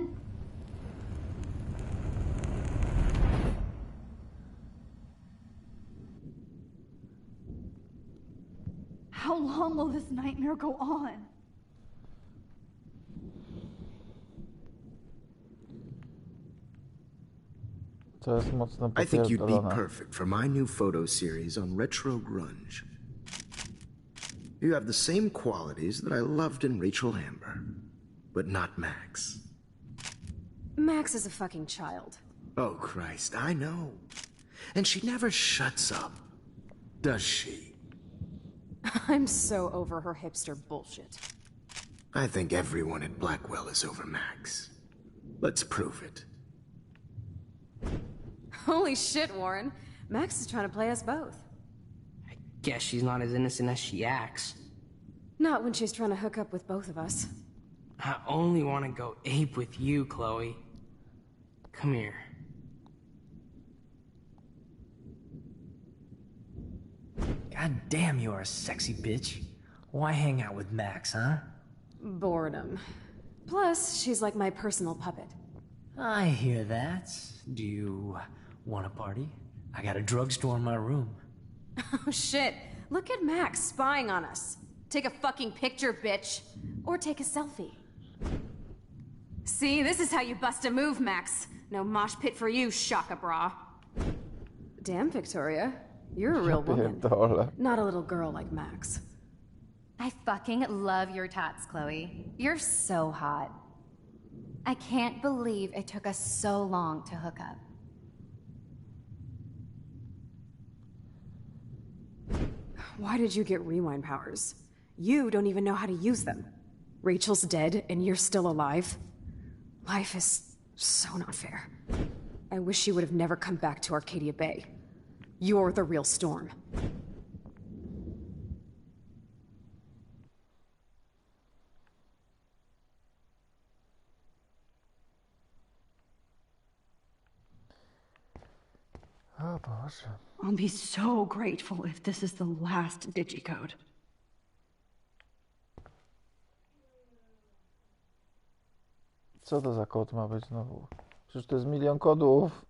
How long will this nightmare go on? To jest mocno I think you'd be popierdolone. perfect for my new photo series on retro grunge. You have the same qualities that I loved in Rachel Amber, but not Max. Max is a fucking child. Oh, Christ, I know. And she never shuts up, does she? I'm so over her hipster bullshit. I think everyone at Blackwell is over Max. Let's prove it. Holy shit, Warren. Max is trying to play us both. Guess she's not as innocent as she acts. Not when she's trying to hook up with both of us. I only want to go ape with you, Chloe. Come here. God damn, you are a sexy bitch. Why hang out with Max, huh? Boredom. Plus, she's like my personal puppet. I hear that. Do you want a party? I got a drugstore in my room. Oh shit. Look at Max spying on us. Take a fucking picture, bitch. Or take a selfie. See, this is how you bust a move, Max. No mosh pit for you, shaka bra. Damn, Victoria. You're a real woman. Not a little girl like Max. I fucking love your tots, Chloe. You're so hot. I can't believe it took us so long to hook up. Why did you get rewind powers? You don't even know how to use them. Rachel's dead and you're still alive. Life is so not fair. I wish she would have never come back to Arcadia Bay. You're the real Storm. O Boże. I'll be so grateful if this is the last digicode. Co to za kod ma być znowu? Przecież to jest milion kodów.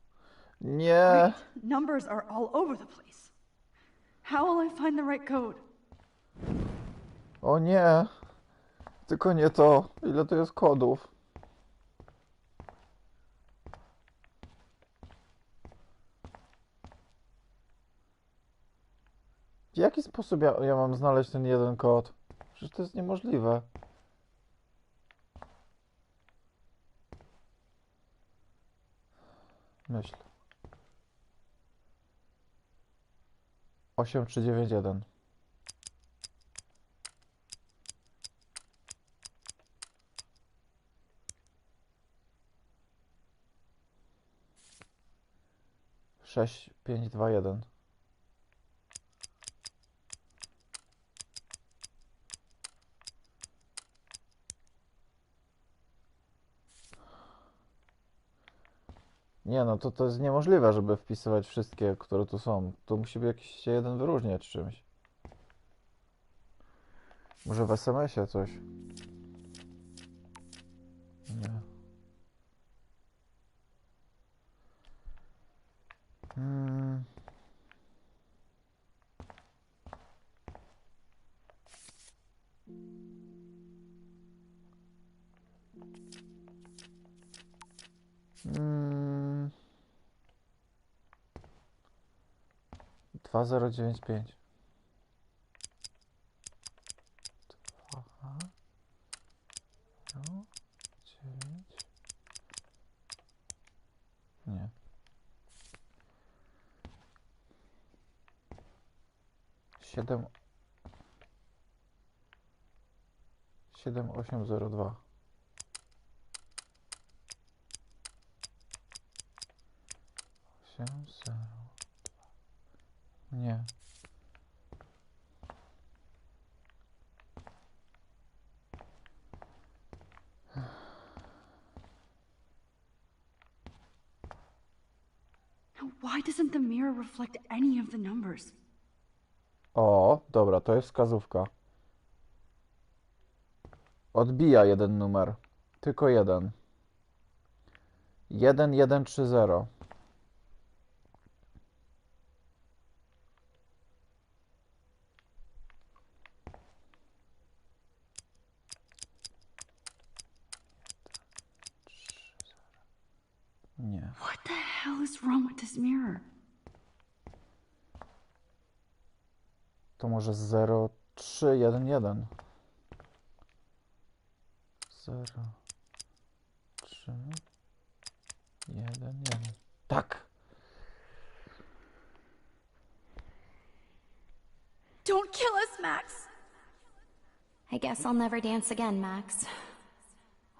Nie. Wait, numbers are all over the place. How will I find the right code? O nie. Tylko nie to. Ile to jest kodów? W jaki sposób ja mam znaleźć ten jeden kod? Przecież to jest niemożliwe. Myśl. 8391. Sześć, 5, 2, 1. Nie no, to jest niemożliwe, żeby wpisywać wszystkie, które tu są. Tu musi być jakiś się jeden wyróżniać czymś. Może w SMS-ie coś? Nie. Dwa 2095. Nie. 7802. Nie. Why doesn't the mirror reflect any of the numbers? O, dobra, to jest wskazówka. Odbija jeden numer. Tylko jeden. 1130. Nie. What the hell is wrong with this mirror? To może 0311. 0311. Tak. Don't kill us, Max. I guess I'll never dance again, Max.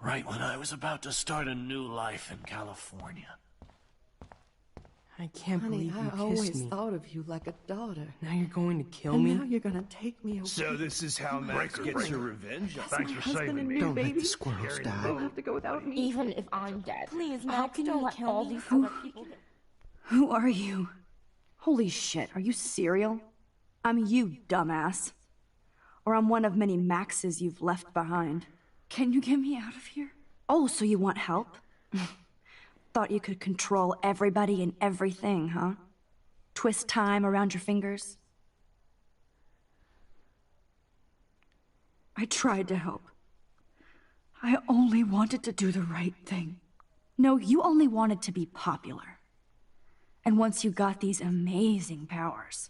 Right when I was about to start a new life in California. I can't Honey, believe you I kissed always me. thought of you like a daughter. Now you're going to kill And me? now you're gonna take me away. So this is how Max gets her revenge? That's Thanks my for husband saving and me. new Don't let baby. the squirrels You die. don't have to go without me. Even if I'm dead. Please, Max, How can don't you let kill all me? these Who- other people get... Who are you? Holy shit, are you cereal? I'm you, dumbass. Or I'm one of many Maxes you've left behind. Can you get me out of here? Oh, so you want help? Thought you could control everybody and everything, huh? Twist time around your fingers? I tried to help. I only wanted to do the right thing. No, you only wanted to be popular. And once you got these amazing powers,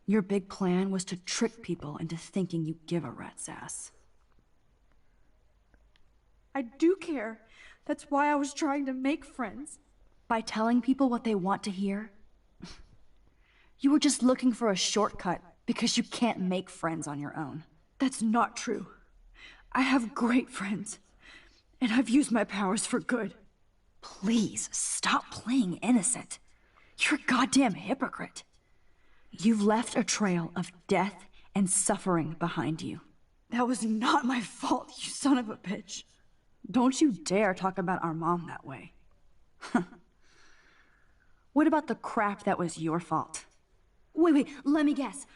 your big plan was to trick people into thinking you give a rat's ass. I do care. That's why I was trying to make friends. By telling people what they want to hear? You were just looking for a shortcut because you can't make friends on your own. That's not true. I have great friends, and I've used my powers for good. Please, stop playing innocent. You're a goddamn hypocrite. You've left a trail of death and suffering behind you. That was not my fault, you son of a bitch. Don't you dare talk about our mom that way. What about the crap that was your fault? Wait, let me guess.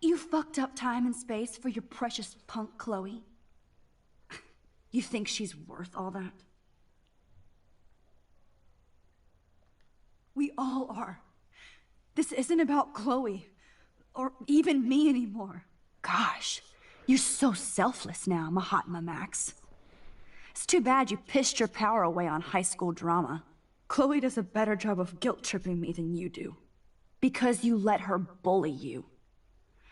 You fucked up time and space for your precious punk Chloe? You think she's worth all that? We all are. This isn't about Chloe, or even me anymore. Gosh, you're so selfless now, Mahatma Max. It's too bad you pissed your power away on high school drama. Chloe does a better job of guilt-tripping me than you do. Because you let her bully you.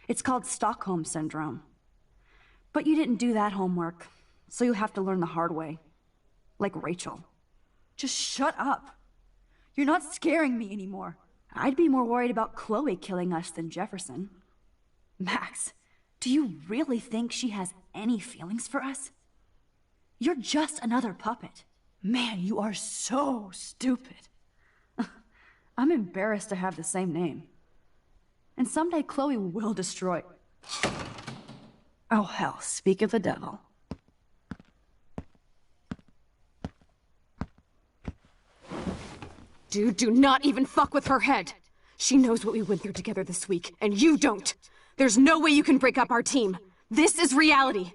It's called Stockholm Syndrome. But you didn't do that homework, so you'll have to learn the hard way. Like Rachel. Just shut up. You're not scaring me anymore. I'd be more worried about Chloe killing us than Jefferson. Max, do you really think she has any feelings for us? You're just another puppet. Man, you are so stupid. I'm embarrassed to have the same name. And someday Chloe will destroy... Oh hell, speak of the devil. Dude, do not even fuck with her head. She knows what we went through together this week, and you don't. There's no way you can break up our team. This is reality.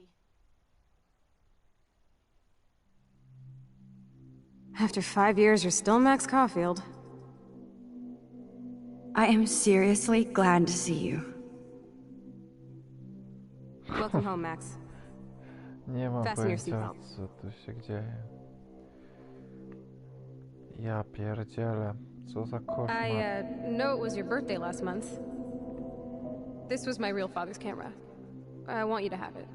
After 5 years, you're still Max Caulfield. I am seriously glad to see you. Welcome home, Max. Nie mam Fasten your pojęcia, seatbelt. co tu się dzieje. Ja pierdzielę. Co za koszmar. I know it was your birthday last month. This was my real father's camera. I want you to have it.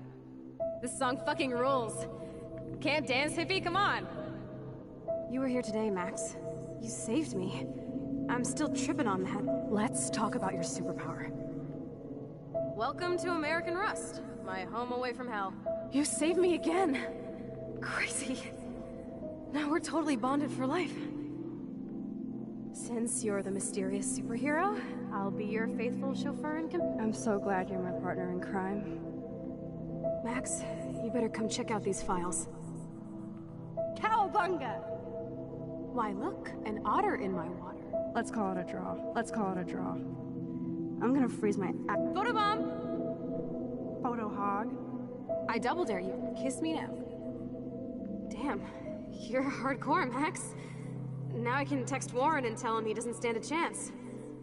This song fucking rules. Can't dance, hippie? Come on. You were here today, Max. You saved me. I'm still tripping on that. Let's talk about your superpower. Welcome to American Rust, my home away from hell. You saved me again. Crazy. Now we're totally bonded for life. Since you're the mysterious superhero, I'll be your faithful chauffeur and I'm so glad you're my partner in crime. Max, you better come check out these files. Cowabunga! Why, look, an otter in my water. Let's call it a draw. Let's call it a draw. I'm gonna freeze my... Photobomb! Photo hog. I double dare you. Kiss me now. Damn, you're hardcore, Max. Now I can text Warren and tell him he doesn't stand a chance.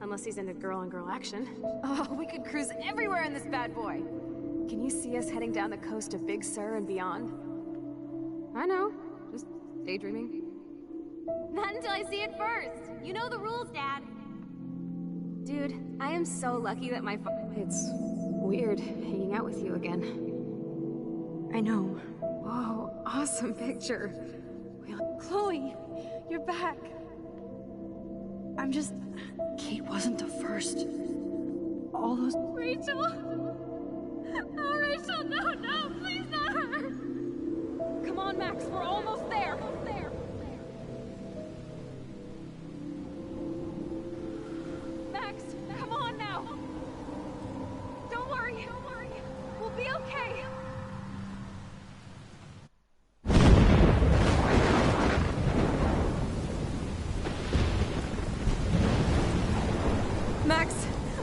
Unless he's into girl-on-girl action. Oh, we could cruise everywhere in this bad boy. Can you see us heading down the coast of Big Sur and beyond? I know. Just daydreaming. Not until I see it first. You know the rules, Dad. Dude, I am so lucky that my It's weird hanging out with you again. I know. Whoa, awesome picture. Chloe, you're back. I'm just... Kate wasn't the first. All those... Rachel? Oh, Rachel, no, please not her. Come on, Max, we're almost there. Max, come on now. Don't worry. We'll be okay.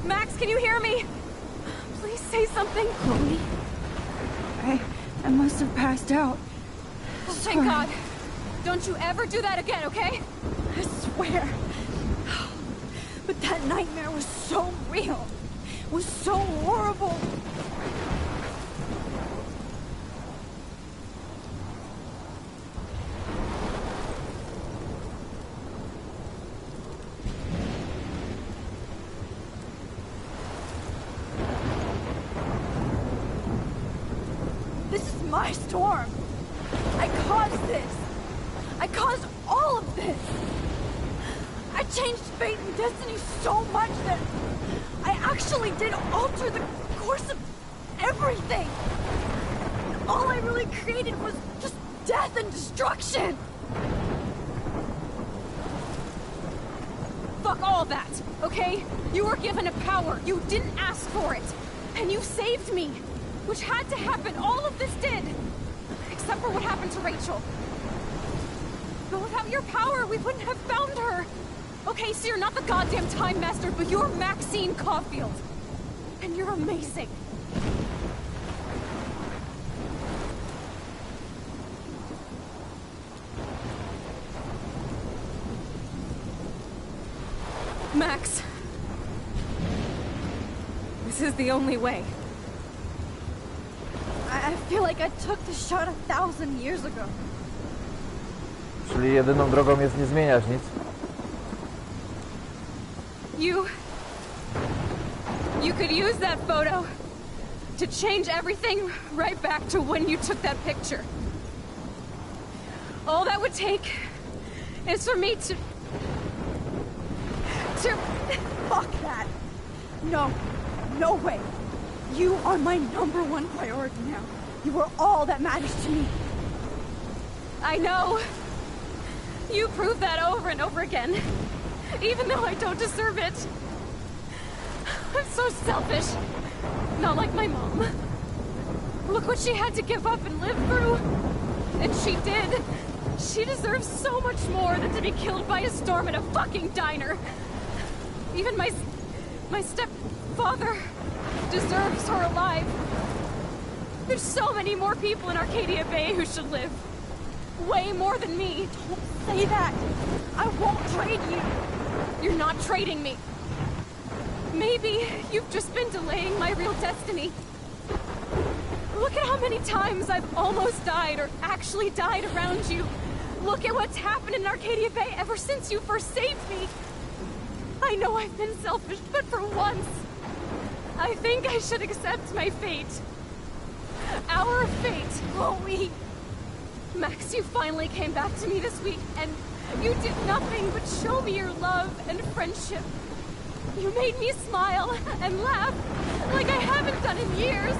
Max, can you hear me? Please say something. Chloe? I must have passed out. Thank God. Don't you ever do that again, okay? I swear. But that nightmare was so real. It was so horrible. My storm! I caused this! I caused all of this! I changed fate and destiny so much that I actually did alter the course of everything! And all I really created was just death and destruction! Fuck all that, okay? You were given a power, you didn't ask for it! And you saved me! Which had to happen, all of this did! Except for what happened to Rachel. But without your power, we wouldn't have found her! Okay, so you're not the goddamn time master, but you're Maxine Caulfield. And you're amazing. Max. This is the only way. I feel like I took the shot 1,000 years ago. Czyli jedyną drogą jest nie zmieniać nic. You could use that photo to change everything right back to when you took that picture. All that would take is for me to... Fuck that. No. No way. You are my #1 priority now. You are all that matters to me. I know. You prove that over and over again. Even though I don't deserve it. I'm so selfish. Not like my mom. Look what she had to give up and live through. And she did. She deserves so much more than to be killed by a storm in a fucking diner. Even my stepfather deserves her alive. There's so many more people in Arcadia Bay who should live. Way more than me. Don't say that. I won't trade you. You're not trading me. Maybe you've just been delaying my real destiny. Look at how many times I've almost died or actually died around you. Look at what's happened in Arcadia Bay ever since you first saved me. I know I've been selfish, but for once, I think I should accept my fate. Our fate, Chloe. Max, you finally came back to me this week, and you did nothing but show me your love and friendship. You made me smile and laugh like I haven't done in years.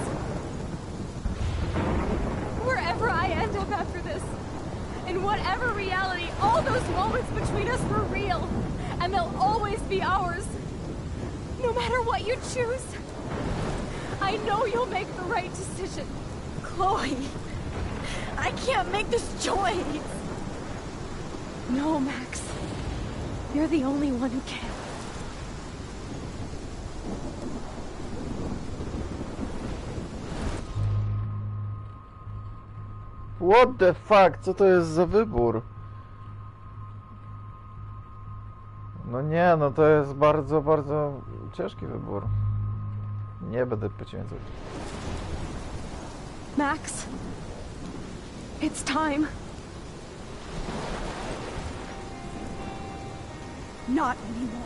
Wherever I end up after this, in whatever reality, all those moments between us were real, and they'll always be ours. No matter what you choose, I know you'll make the right decision. Chloe, I can't make this choice. No, Max. You're the only one who can. What the fuck? Co to jest za wybór? No nie, no to jest bardzo, bardzo ciężki wybór. Nie będę poświęcał. Max, it's time. Not anymore.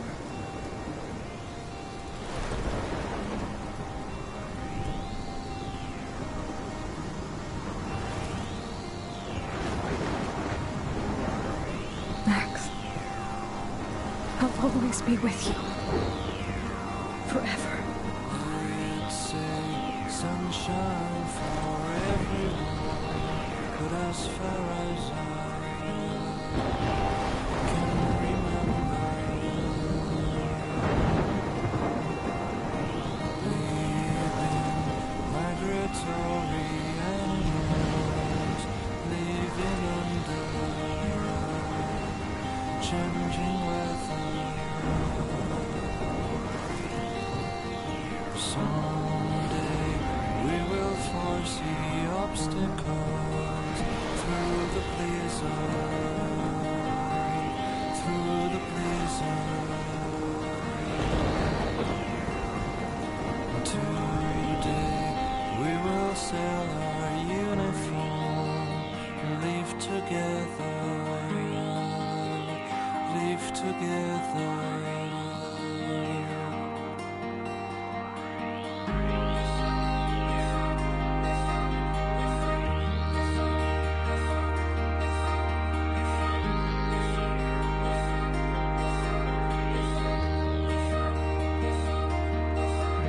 Max, I'll always be with you. Forever. Sunshine for everyone, but as far as I can remember, leaving migratory animals, living under changing weather. Someday we will foresee obstacles through the blizzard, through the blizzard. Today we will sell our uniform, live together, live together.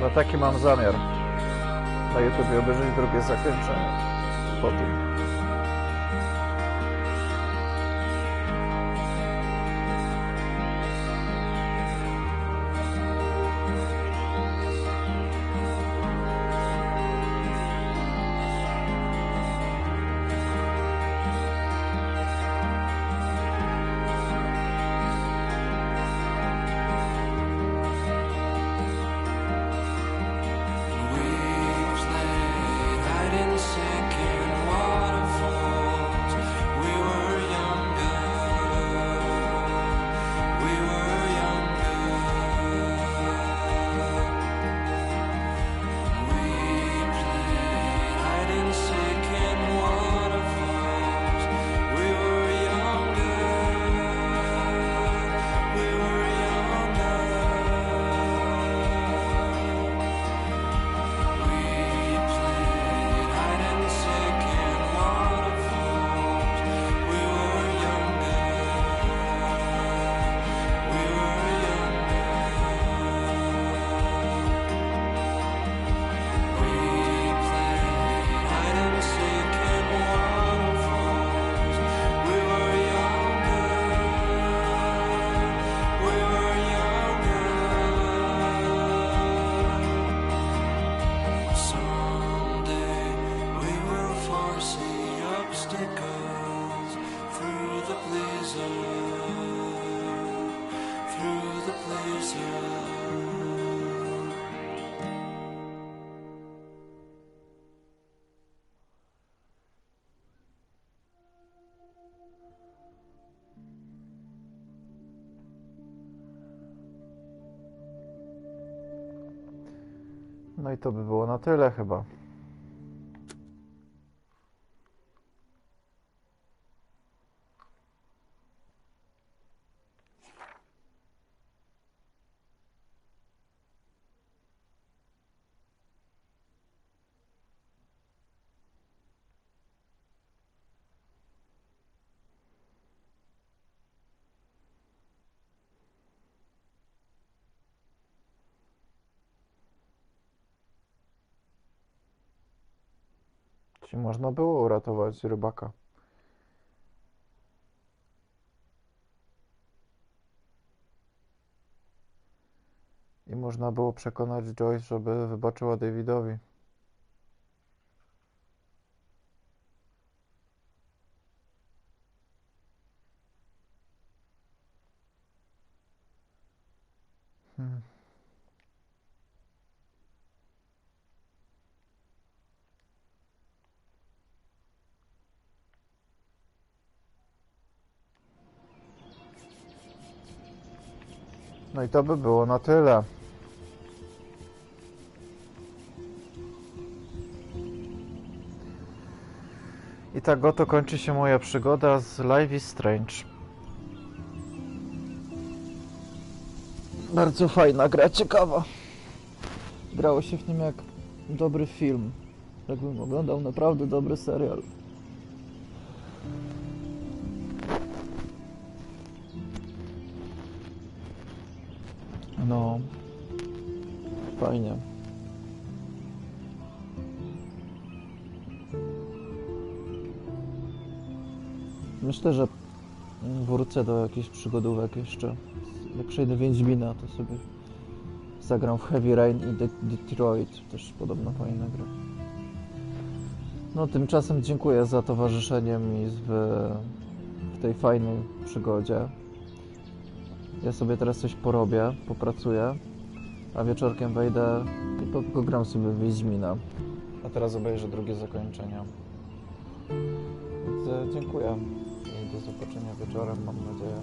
No taki mam zamiar. Na YouTube obejrzeć drugie zakończenie po tym. the pleaser, through the pleaser. No i to by było na tyle chyba. Czy można było uratować rybaka? I można było przekonać Joyce, żeby wybaczyła Davidowi. No i to by było na tyle. I tak oto kończy się moja przygoda z Life is Strange. Bardzo fajna gra, ciekawa. Grało się w nim jak dobry film. Jakbym oglądał naprawdę dobry serial. No, fajnie. Myślę, że wrócę do jakichś przygodówek jeszcze. Jak przejdę Wiedźmina, to sobie zagram w Heavy Rain i Detroit. Też podobno fajna gra. No, tymczasem dziękuję za towarzyszenie mi w tej fajnej przygodzie. Ja sobie teraz coś porobię, popracuję, a wieczorkiem wejdę i pogram sobie w Wiedźmina. A teraz obejrzę drugie zakończenie. Więc dziękuję i do zobaczenia wieczorem, mam nadzieję.